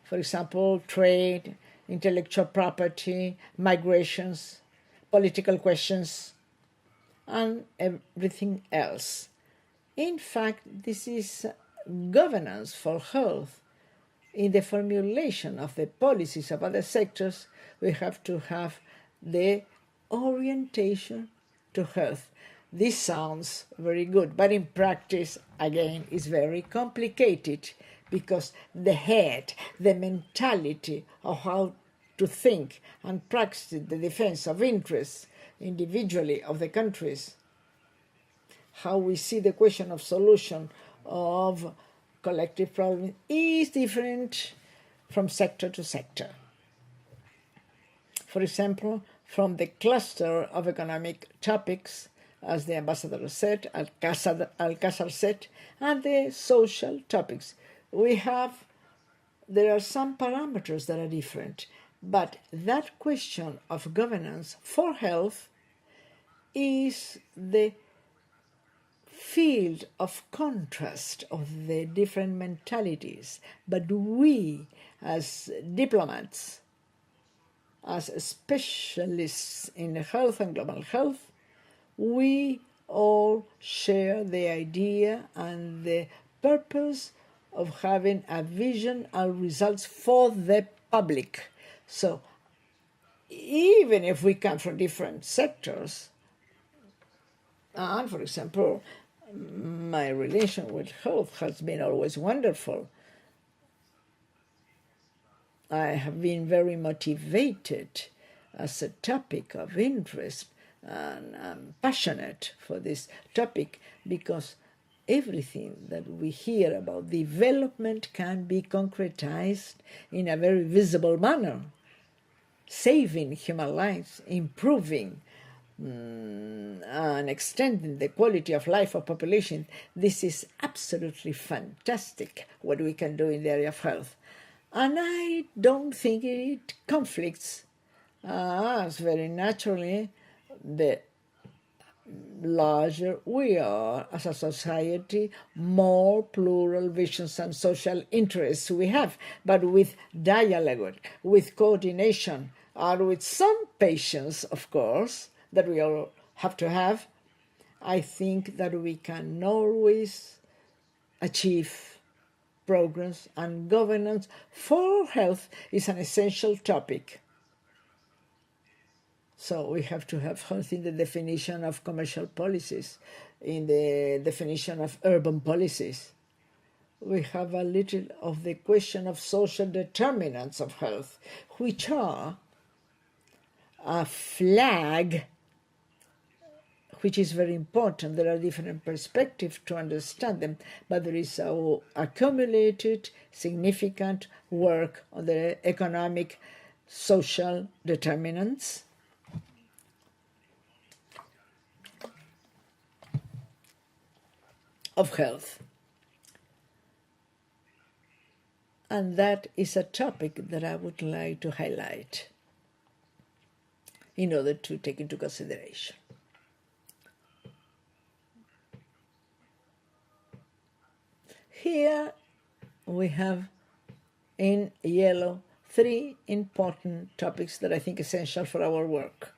For example, trade, intellectual property, migrations, political questions, and everything else. In fact, this is governance for health. In the formulation of the policies of other sectors, we have to have the orientation to health. This sounds very good, but in practice, again, is very complicated because the head, the mentality of how to think and practice the defense of interests individually of the countries, how we see the question of solution of collective problems is different from sector to sector. For example, from the cluster of economic topics, as the ambassador said, Alcázar said, and the social topics. There are some parameters that are different, but that question of governance for health is the field of contrast of the different mentalities. But we, as diplomats, as specialists in health and global health, we all share the idea and the purpose of having a vision and results for the public. So even if we come from different sectors, and for example, my relation with health has been always wonderful. I have been very motivated as a topic of interest, and I'm passionate for this topic because everything that we hear about development can be concretized in a very visible manner, saving human lives, improving and extending the quality of life of population. This is absolutely fantastic what we can do in the area of health. And I don't think it conflicts as very naturally the larger we are as a society, more plural visions and social interests we have, but with dialogue, with coordination, and with some patience, of course, that we all have to have, I think that we can always achieve progress, and governance for health is an essential topic. So we have to have health in the definition of commercial policies, in the definition of urban policies. We have a little of the question of social determinants of health, which are a flag which is very important. There are different perspectives to understand them, but there is accumulated significant work on the economic, social determinants of health. And that is a topic that I would like to highlight in order to take into consideration. Here we have in yellow 3 important topics that I think are essential for our work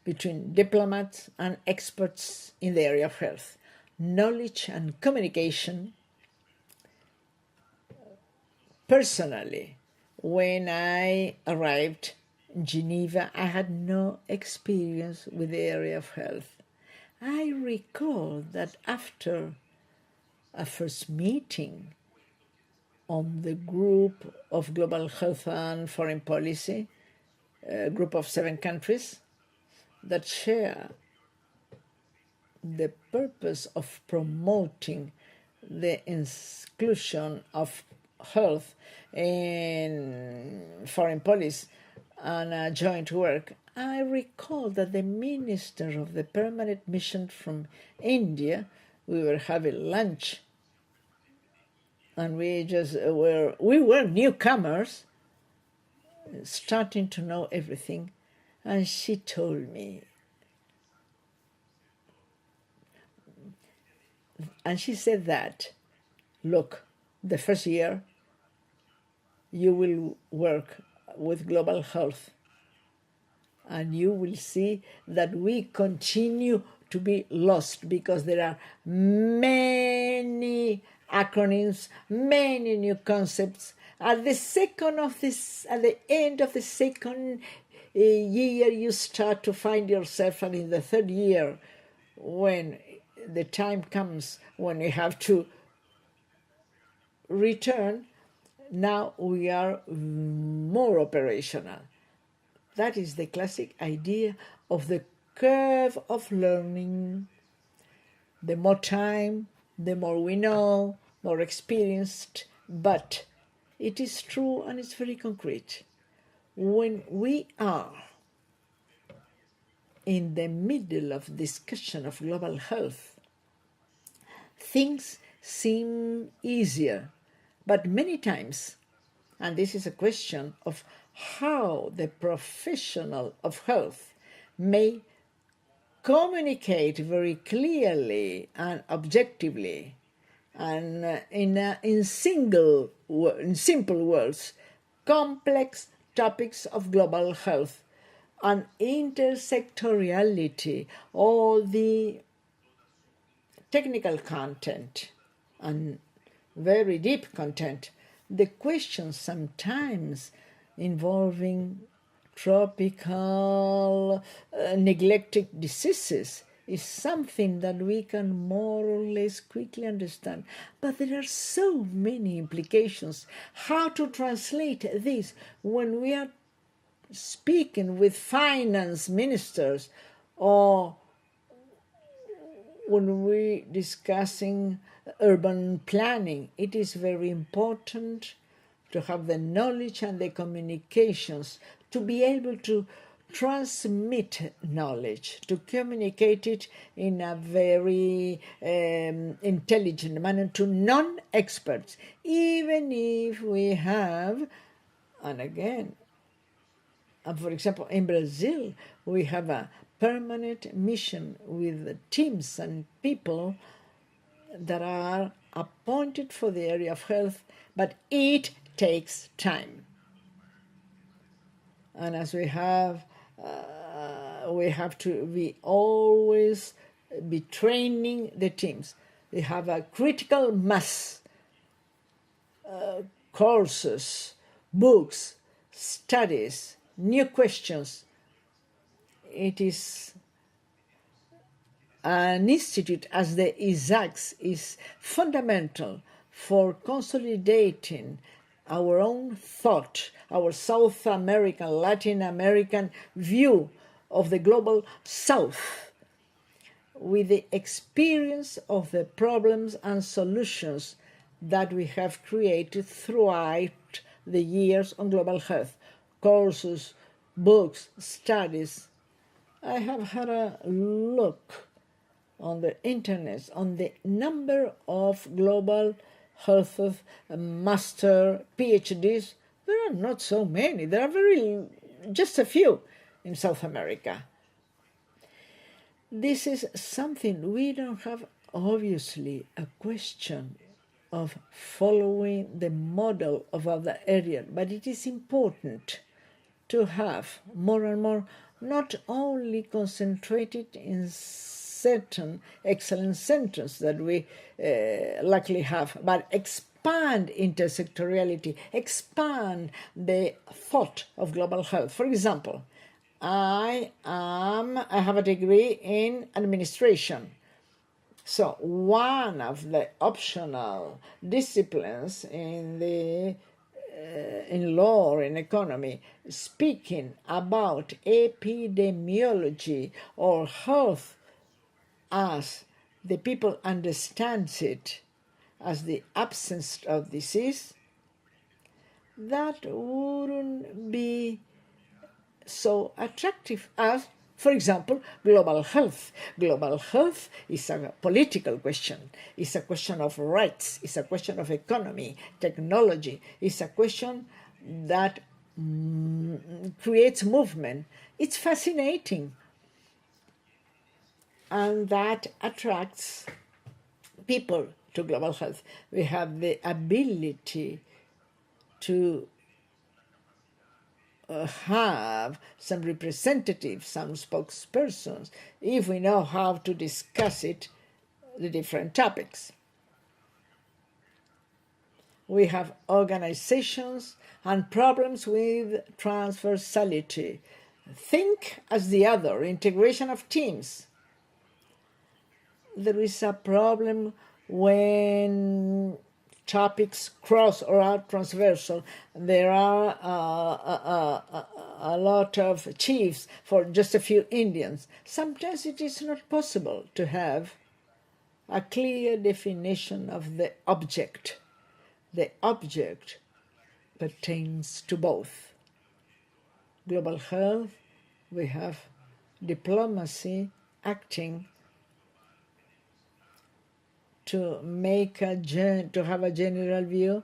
between diplomats and experts in the area of health: knowledge and communication. Personally, when I arrived in Geneva, I had no experience with the area of health. I recall that after a first meeting on the group of global health and foreign policy, a group of 7 countries that share the purpose of promoting the inclusion of health in foreign policy and joint work, I recall that the minister of the permanent mission from India, we were having lunch, and we were newcomers, starting to know everything, and she told me, and she said that, look, the first year you will work with global health, and you will see that we continue to be lost because there are many acronyms, many new concepts. At the end of the second year, you start to find yourself, and in the third year, when the time comes when you have to return, now we are more operational. That is the classic idea of the curve of learning. The more time, the more we know, more experienced, but it is true and it's very concrete. When we are in the middle of discussion of global health, things seem easier, but many times, and this is a question of how the professional of health may communicate very clearly and objectively and in simple words, complex topics of global health and intersectoriality, all the technical content and very deep content. The questions sometimes involving tropical neglected diseases is something that we can more or less quickly understand. But there are so many implications. How to translate this when we are speaking with finance ministers or when we're discussing urban planning? It is very important to have the knowledge and the communications, to be able to transmit knowledge, to communicate it in a very intelligent manner to non-experts, even if we have, and again, for example, in Brazil, we have a permanent mission with teams and people that are appointed for the area of health, but it takes time. And as we have to be always be training the teams. They have a critical mass, courses, books, studies, new questions. It is an institute as the ISACS is fundamental for consolidating our own thought, our South American, Latin American view of the global South, with the experience of the problems and solutions that we have created throughout the years on global health, courses, books, studies. I have had a look on the internet on the number of global health master PhDs. There are not so many. There are just a few in South America. This is something we don't have, obviously, a question of following the model of other areas, but it is important to have more and more not only concentrated in certain excellent centers that we luckily have, but expand intersectoriality, expand the thought of global health. For example, I have a degree in administration. So one of the optional disciplines in law or in economy, speaking about epidemiology or health as the people understands it, as the absence of disease, that wouldn't be so attractive as, for example, global health. Global health is a political question. It's a question of rights. It's a question of economy, technology. It's a question that creates movement. It's fascinating. And that attracts people to global health. We have the ability to have some representatives, some spokespersons, if we know how to discuss it, the different topics. We have organizations and problems with transversality. Think as the other, integration of teams. There is a problem when topics cross or are transversal. There are a lot of chiefs for just a few Indians. Sometimes it is not possible to have a clear definition of the object. The object pertains to both. Global health, we have diplomacy acting to have a general view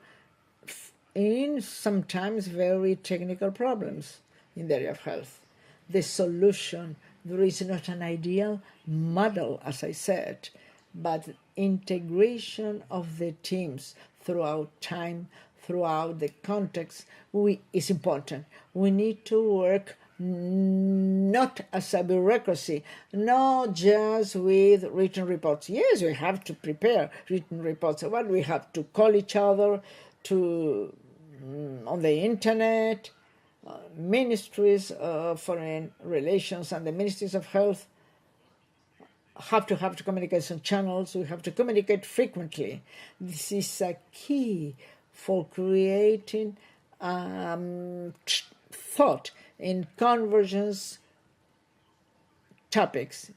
in sometimes very technical problems in the area of health. The solution, there is not an ideal model, as I said, but integration of the teams throughout time, throughout the context, is important. We need to work not as a bureaucracy, not just with written reports. Yes, we have to prepare written reports, but we have to call each other on the internet. Ministries of Foreign Relations and the Ministries of Health have to have communication channels. We have to communicate frequently. This is a key for creating thought in convergence topics.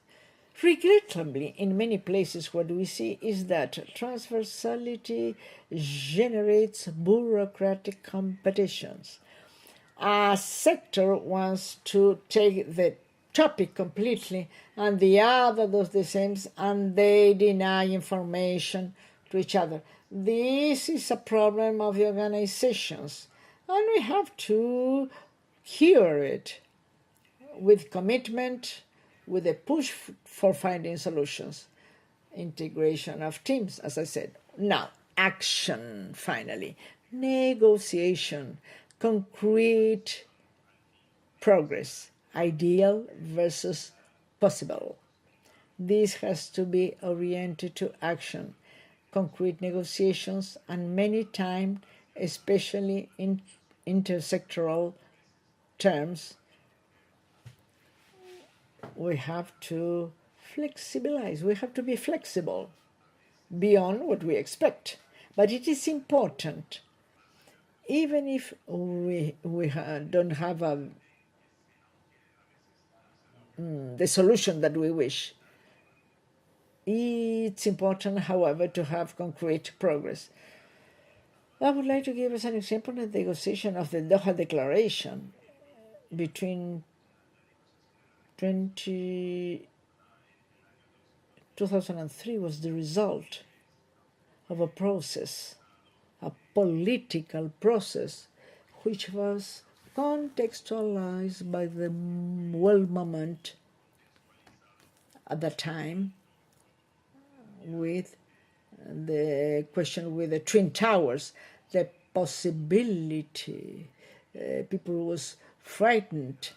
Regrettably, in many places, what we see is that transversality generates bureaucratic competitions. A sector wants to take the topic completely, and the other does the same, and they deny information to each other. This is a problem of the organizations, and we have to cure it with commitment, with a push for finding solutions. Integration of teams, as I said. Now, action, finally. Negotiation, concrete progress, ideal versus possible. This has to be oriented to action, concrete negotiations, and many times, especially in intersectoral terms, we have to flexibilize. We have to be flexible beyond what we expect. But it is important, even if we don't have the solution that we wish. It's important, however, to have concrete progress. I would like to give us an example of the negotiation of the Doha Declaration between 2003 was the result of a process, a political process, which was contextualized by the world moment at that time with the question with the Twin Towers, the possibility. People was frightened.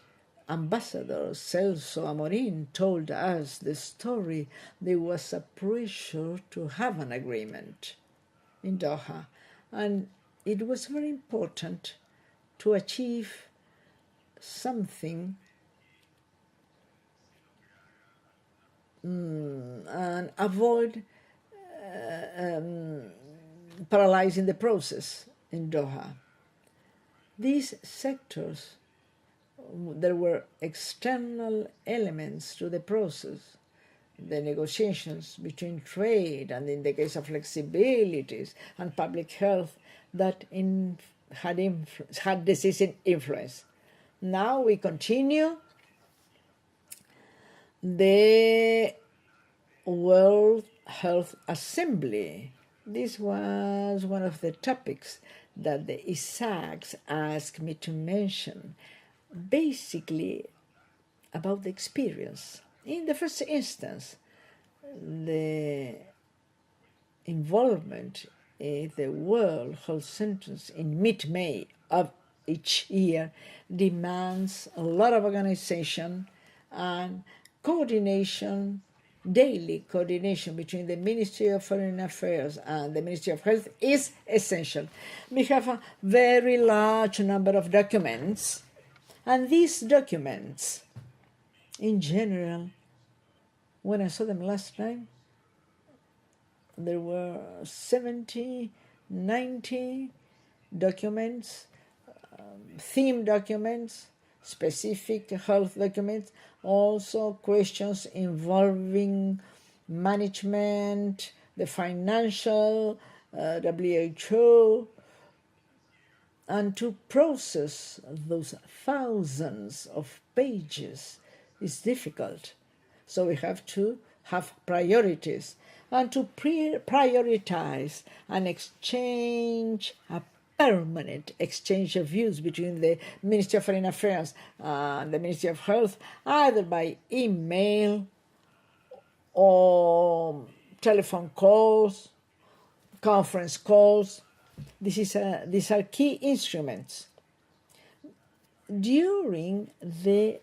Ambassador Celso Amorim told us the story. There was a pressure to have an agreement in Doha, and it was very important to achieve something and avoid paralyzing the process in Doha. These sectors, there were external elements to the process, the negotiations between trade and, in the case of flexibilities and public health, that had decisive influence. Now we continue the World Health Assembly. This was one of the topics that the ISACs asked me to mention, basically about the experience. In the first instance, the involvement in the World Health Sentence in mid-May of each year demands a lot of organization and coordination. Daily coordination between the Ministry of Foreign Affairs and the Ministry of Health is essential. We have a very large number of documents, and these documents, in general, when I saw them last time, there were 70, 90 documents, theme documents, specific health documents, also questions involving management, the financial, WHO, and to process those thousands of pages is difficult. So we have to have priorities and to prioritize and exchange a permanent exchange of views between the Ministry of Foreign Affairs and the Ministry of Health, either by email or telephone calls, conference calls. These are key instruments. During the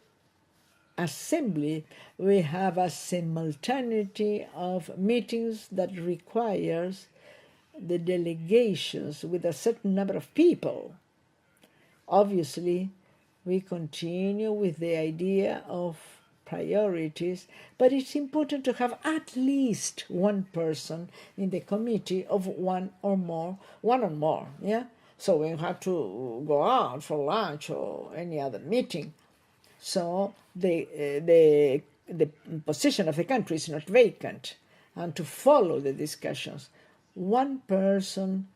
assembly, we have a simultaneity of meetings that requires the delegations with a certain number of people. Obviously, we continue with the idea of priorities, but it's important to have at least one person in the committee of one or more, yeah? So we have to go out for lunch or any other meeting. So the position of the country is not vacant, and to follow the discussions. One person,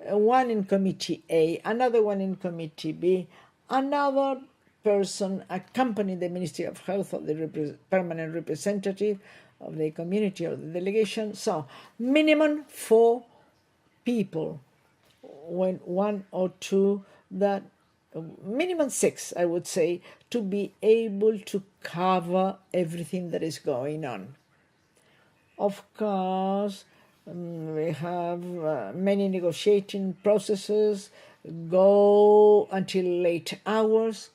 one in Committee A, another one in Committee B, another person accompanying the Ministry of Health or the permanent representative of the community or the delegation. So minimum 4 people, when 1 or 2, that minimum 6, I would say, to be able to cover everything that is going on. Of course, we have many negotiating processes go until late hours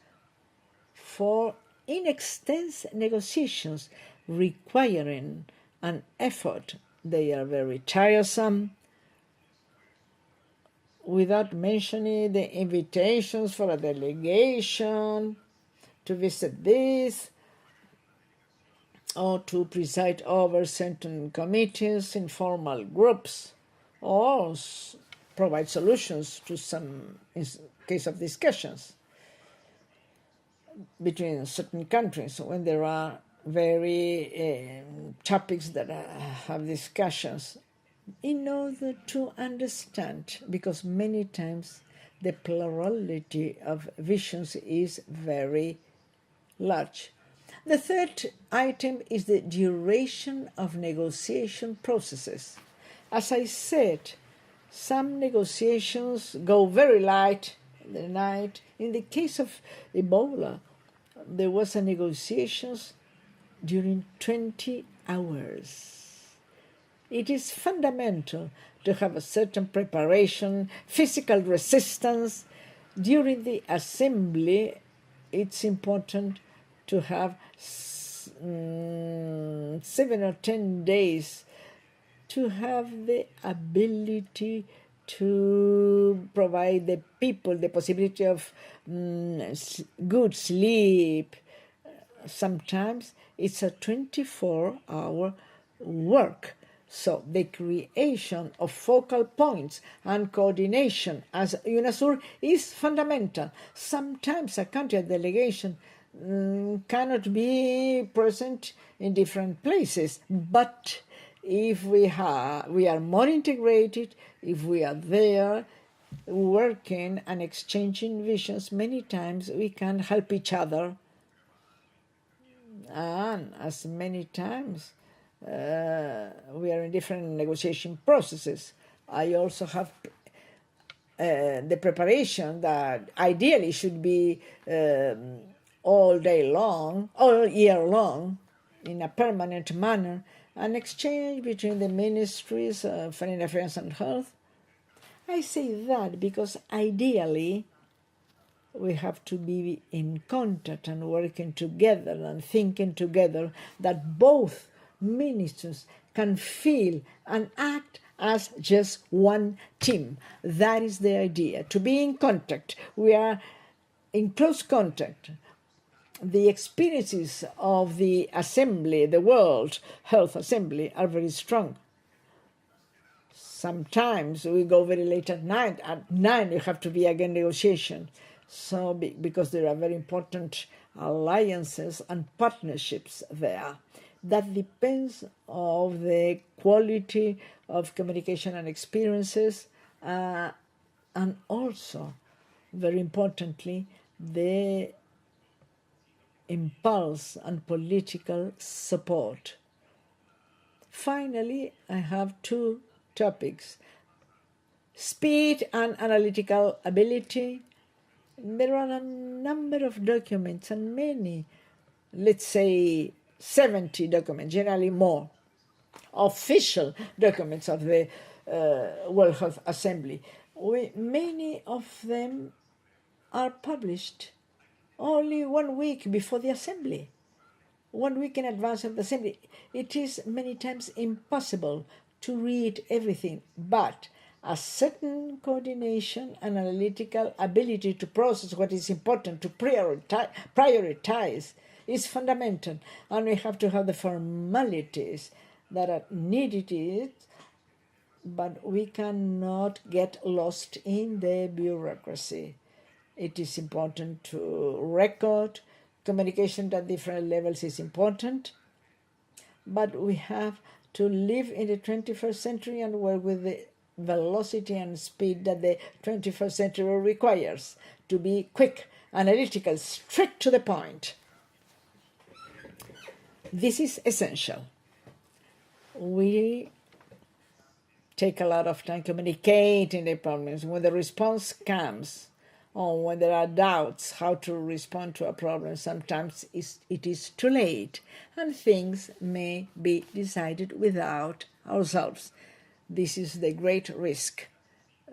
for inextensive negotiations requiring an effort. They are very tiresome, without mentioning the invitations for a delegation to visit this or to preside over certain committees, informal groups, or provide solutions to some case of discussions between certain countries when there are very topics that have discussions, in order to understand, because many times the plurality of visions is very large. The third item is the duration of negotiation processes. As I said, some negotiations go very light in the night. In the case of Ebola, there was a negotiations during 20 hours. It is fundamental to have a certain preparation, physical resistance. During the assembly, it's important to have 7 or 10 days to have the ability to provide the people the possibility of good sleep. Sometimes it's a 24-hour work. So the creation of focal points and coordination as UNASUR is fundamental. Sometimes a country delegation cannot be present in different places, but if we are more integrated, if we are there working and exchanging visions, many times we can help each other. And as many times we are in different negotiation processes. I also have the preparation that ideally should be all day long, all year long, in a permanent manner, an exchange between the ministries of Foreign Affairs and Health. I say that because ideally we have to be in contact and working together and thinking together that both ministers can feel and act as just one team. That is the idea, to be in contact. We are in close contact. The experiences of the assembly, the World Health Assembly, are very strong. Sometimes we go very late at night. At 9 you have to be again negotiation. So because there are very important alliances and partnerships there. That depends on the quality of communication and experiences, and also, very importantly, the impulse and political support. Finally, I have two topics: speed and analytical ability. There are a number of documents, and many, let's say 70 documents, generally more, official documents of the World Health Assembly. Many of them are published only 1 week before the assembly, 1 week in advance of the assembly. It is many times impossible to read everything, but a certain coordination and analytical ability to process what is important, to prioritize, is fundamental. And we have to have the formalities that are needed, but we cannot get lost in the bureaucracy. It is important to record. Communication at different levels is important, but we have to live in the 21st century and work with the velocity and speed that the 21st century requires, to be quick, analytical, straight to the point. This is essential. We take a lot of time communicating the problems. When the response comes, or when there are doubts how to respond to a problem, sometimes it is too late, and things may be decided without ourselves. This is the great risk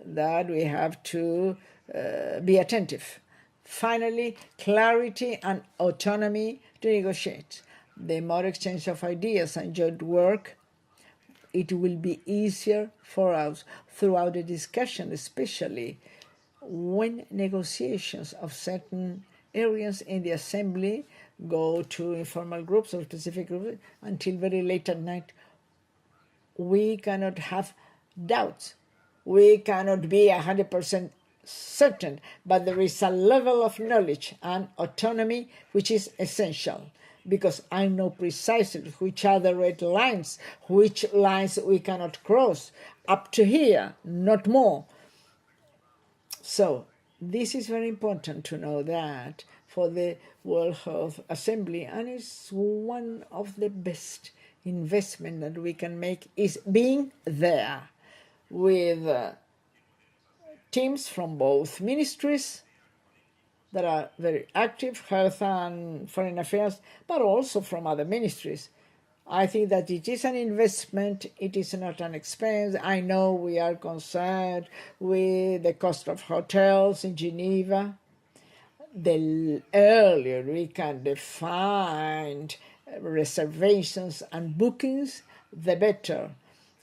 that we have to be attentive. Finally, clarity and autonomy to negotiate. The more exchange of ideas and joint work, it will be easier for us throughout the discussion, especially when negotiations of certain areas in the assembly go to informal groups or specific groups until very late at night. We cannot have doubts. We cannot be 100% certain, but there is a level of knowledge and autonomy which is essential, because I know precisely which are the red lines, which lines we cannot cross, up to here, not more. So this is very important to know that for the World Health Assembly, and it's one of the best investment that we can make is being there with teams from both ministries that are very active, health and foreign affairs, but also from other ministries. I think that it is an investment, it is not an expense. I know we are concerned with the cost of hotels in Geneva. The earlier we can define reservations and bookings, the better.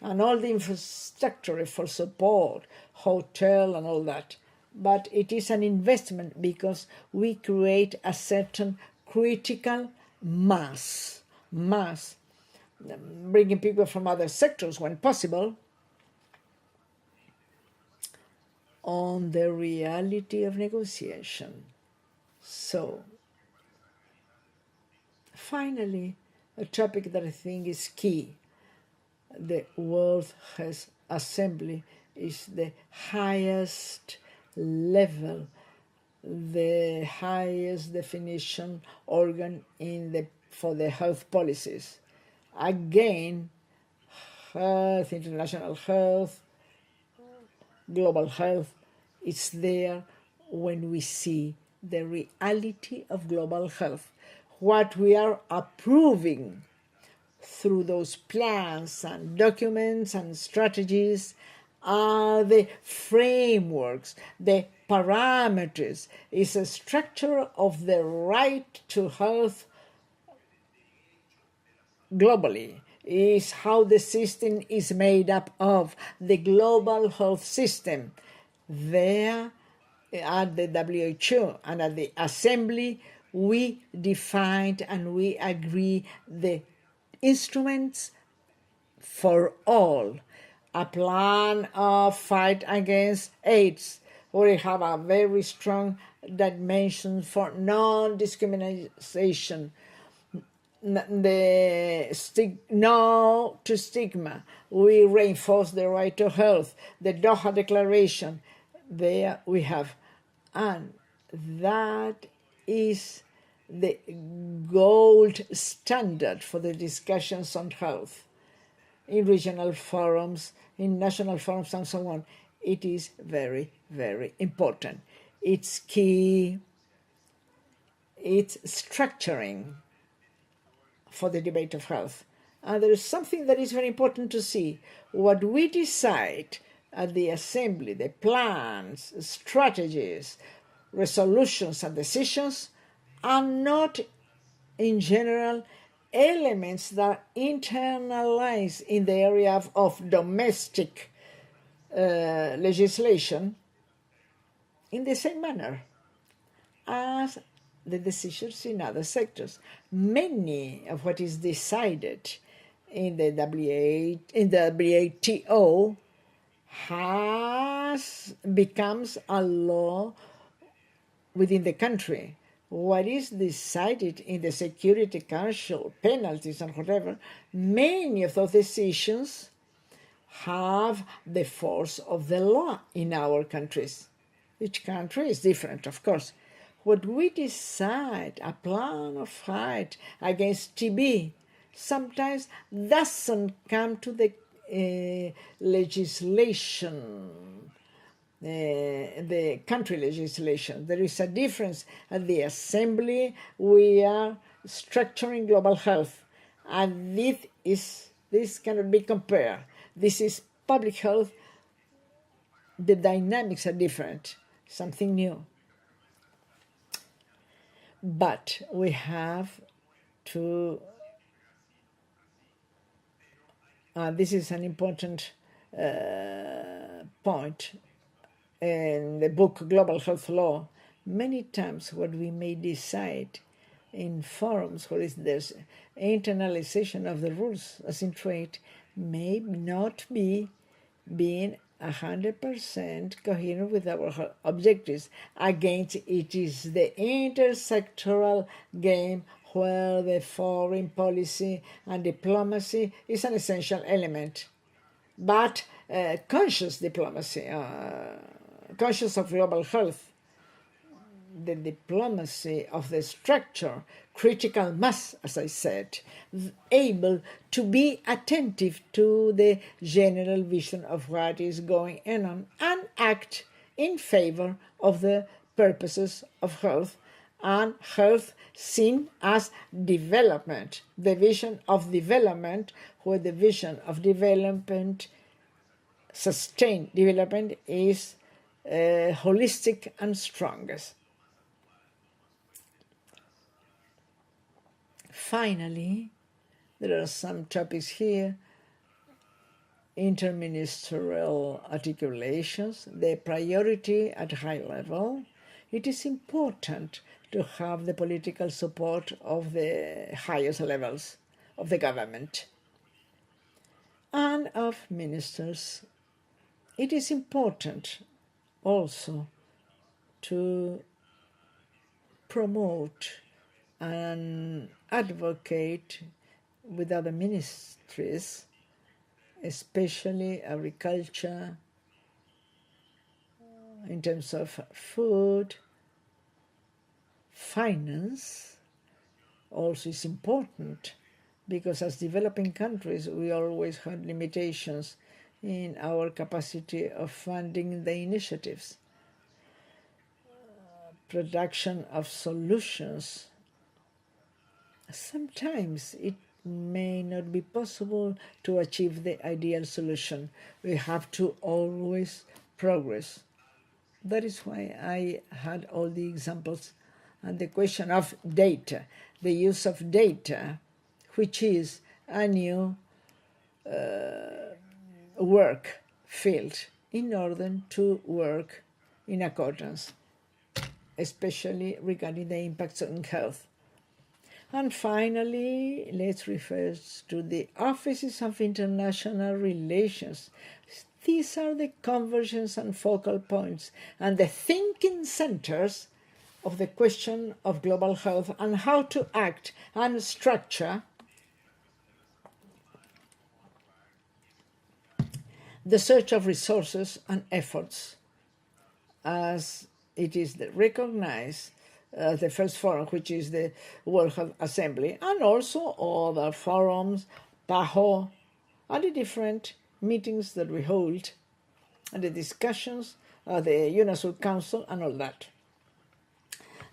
And all the infrastructure for support, hotel and all that. But it is an investment because we create a certain critical mass, bringing people from other sectors when possible, on the reality of negotiation. So, finally, a topic that I think is key. The World Health Assembly is the highest level, the highest definition organ for the health policies. Again, health, international health, global health, it's there when we see the reality of global health, what we are approving through those plans and documents and strategies are the frameworks, the parameters. It's a structure of the right to health globally. Is how the system is made up of, the global health system. There at the WHO and at the Assembly, we defined and we agree the instruments for all. A plan of fight against AIDS. We have a very strong dimension for non-discrimination. No to stigma. We reinforce the right to health. The Doha Declaration. There we have. And that is the gold standard for the discussions on health in regional forums, in national forums, and so on. It is very, very important. It's key. It's structuring for the debate of health. And there is something that is very important to see. What we decide at the Assembly, the plans, strategies, resolutions, and decisions are not, in general, elements that internalize in the area of domestic legislation in the same manner as the decisions in other sectors. Many of what is decided in the WTO becomes a law within the country. What is decided in the Security Council, penalties and whatever, many of those decisions have the force of the law in our countries. Each country is different, of course. What we decide, a plan of fight against TB, sometimes doesn't come to the legislation, the country legislation. There is a difference. At the Assembly, we are structuring global health, and this cannot be compared. This is public health. The dynamics are different, something new. But we have to, this is an important point in the book Global Health Law. Many times what we may decide in forums where there's internalization of the rules, as in trade, may not be being 100% coherent with our objectives. Against it is the intersectoral game where the foreign policy and diplomacy is an essential element. But conscious diplomacy, conscious of global health, the diplomacy of the structure, critical mass, as I said, able to be attentive to the general vision of what is going on and act in favor of the purposes of health, and health seen as development, the vision of development, where the vision of development, sustained development, is holistic and strongest. Finally, there are some topics here. Interministerial articulations, the priority at high level. It is important to have the political support of the highest levels of the government and of ministers. It is important also to promote and advocate with other ministries, especially agriculture, in terms of food. Finance also is important, because as developing countries we always have limitations in our capacity of funding the initiatives. Production of solutions. Sometimes it may not be possible to achieve the ideal solution. We have to always progress. That is why I had all the examples and the question of data, the use of data, which is a new work field in order to work in accordance, especially regarding the impacts on health. And finally, let's refer to the offices of international relations. These are the convergence and focal points and the thinking centers of the question of global health and how to act and structure the search of resources and efforts, as it is recognized the first forum, which is the World Health Assembly, and also other forums, PAHO, and the different meetings that we hold, and the discussions, the UNASUR Council, and all that.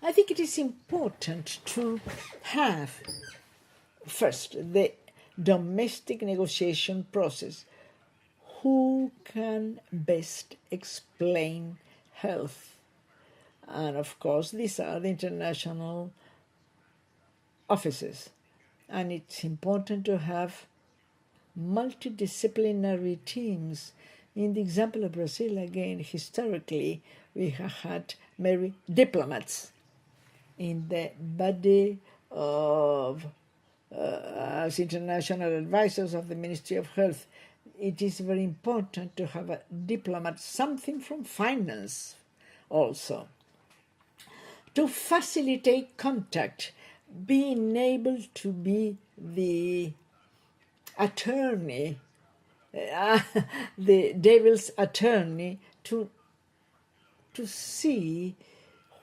I think it is important to have, first, the domestic negotiation process. Who can best explain health? And of course, these are the international offices. And it's important to have multidisciplinary teams. In the example of Brazil, again, historically, we have had many diplomats in the body of as international advisors of the Ministry of Health. It is very important to have a diplomat, something from finance also, to facilitate contact, being able to be the attorney, the devil's attorney, to see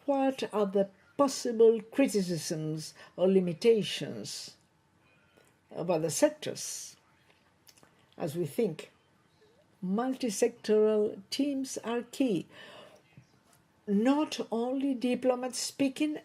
what are the possible criticisms or limitations of other sectors. As we think, multi-sectoral teams are key. Not only diplomats speaking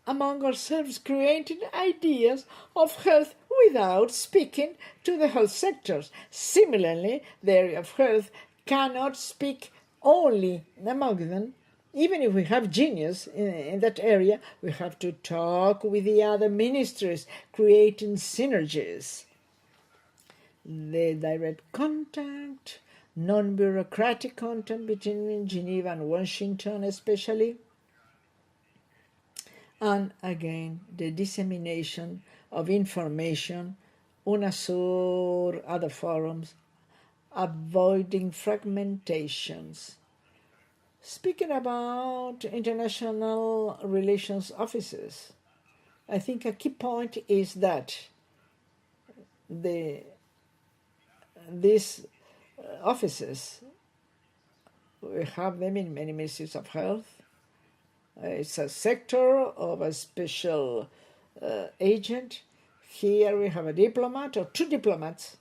among ourselves, creating ideas of health without speaking to the health sectors. Similarly, the area of health cannot speak only among them. Even if we have genius in that area, we have to talk with the other ministries, creating synergies. The direct contact, non-bureaucratic contact between Geneva and Washington especially, and again the dissemination of information, UNASUR, other forums, avoiding fragmentations. Speaking about international relations offices, I think a key point is that these offices, we have them in many ministries of health. It's a sector of a special agent. Here we have a diplomat or two diplomats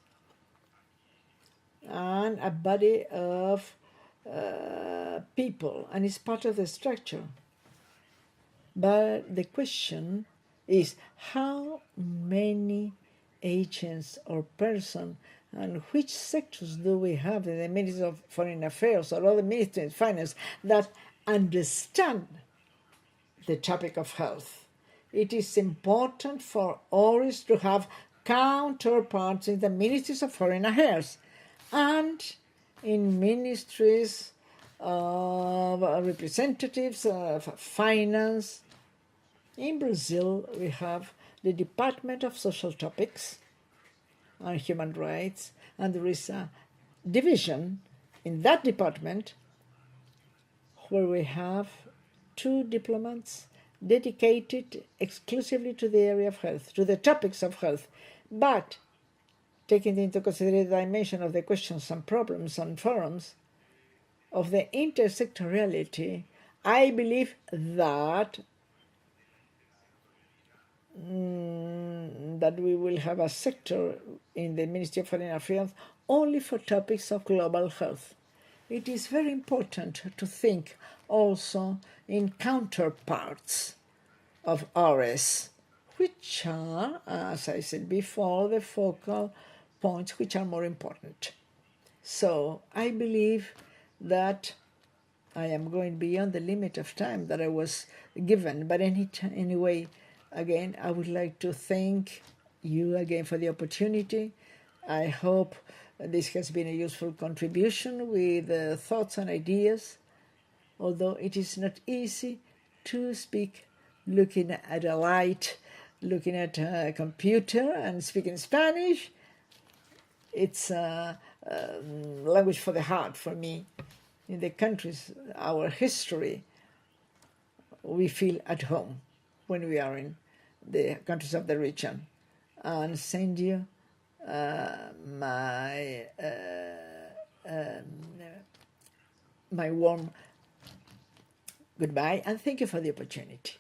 and a body of people, and it's part of the structure. But the question is how many agents or persons and which sectors do we have in the Ministry of Foreign Affairs or other ministries of finance that understand the topic of health. It is important for always to have counterparts in the Ministries of Foreign Affairs and in ministries of representatives of finance. In Brazil, we have the Department of Social Topics and Human Rights, and there is a division in that department where we have two diplomats dedicated exclusively to the area of health, to the topics of health, but taking into consideration the dimension of the questions and problems and forums of the intersectoriality, I believe that that we will have a sector in the Ministry of Foreign Affairs only for topics of global health. It is very important to think also in counterparts of RS, which are, as I said before, the focal points which are more important. So I believe that I am going beyond the limit of time that I was given. But anyway, again, I would like to thank you again for the opportunity. I hope this has been a useful contribution with thoughts and ideas, although it is not easy to speak looking at a light, looking at a computer and speaking Spanish. It's a language for the heart for me. In the countries, our history, we feel at home when we are in the countries of the region. And send you my warm goodbye, and thank you for the opportunity.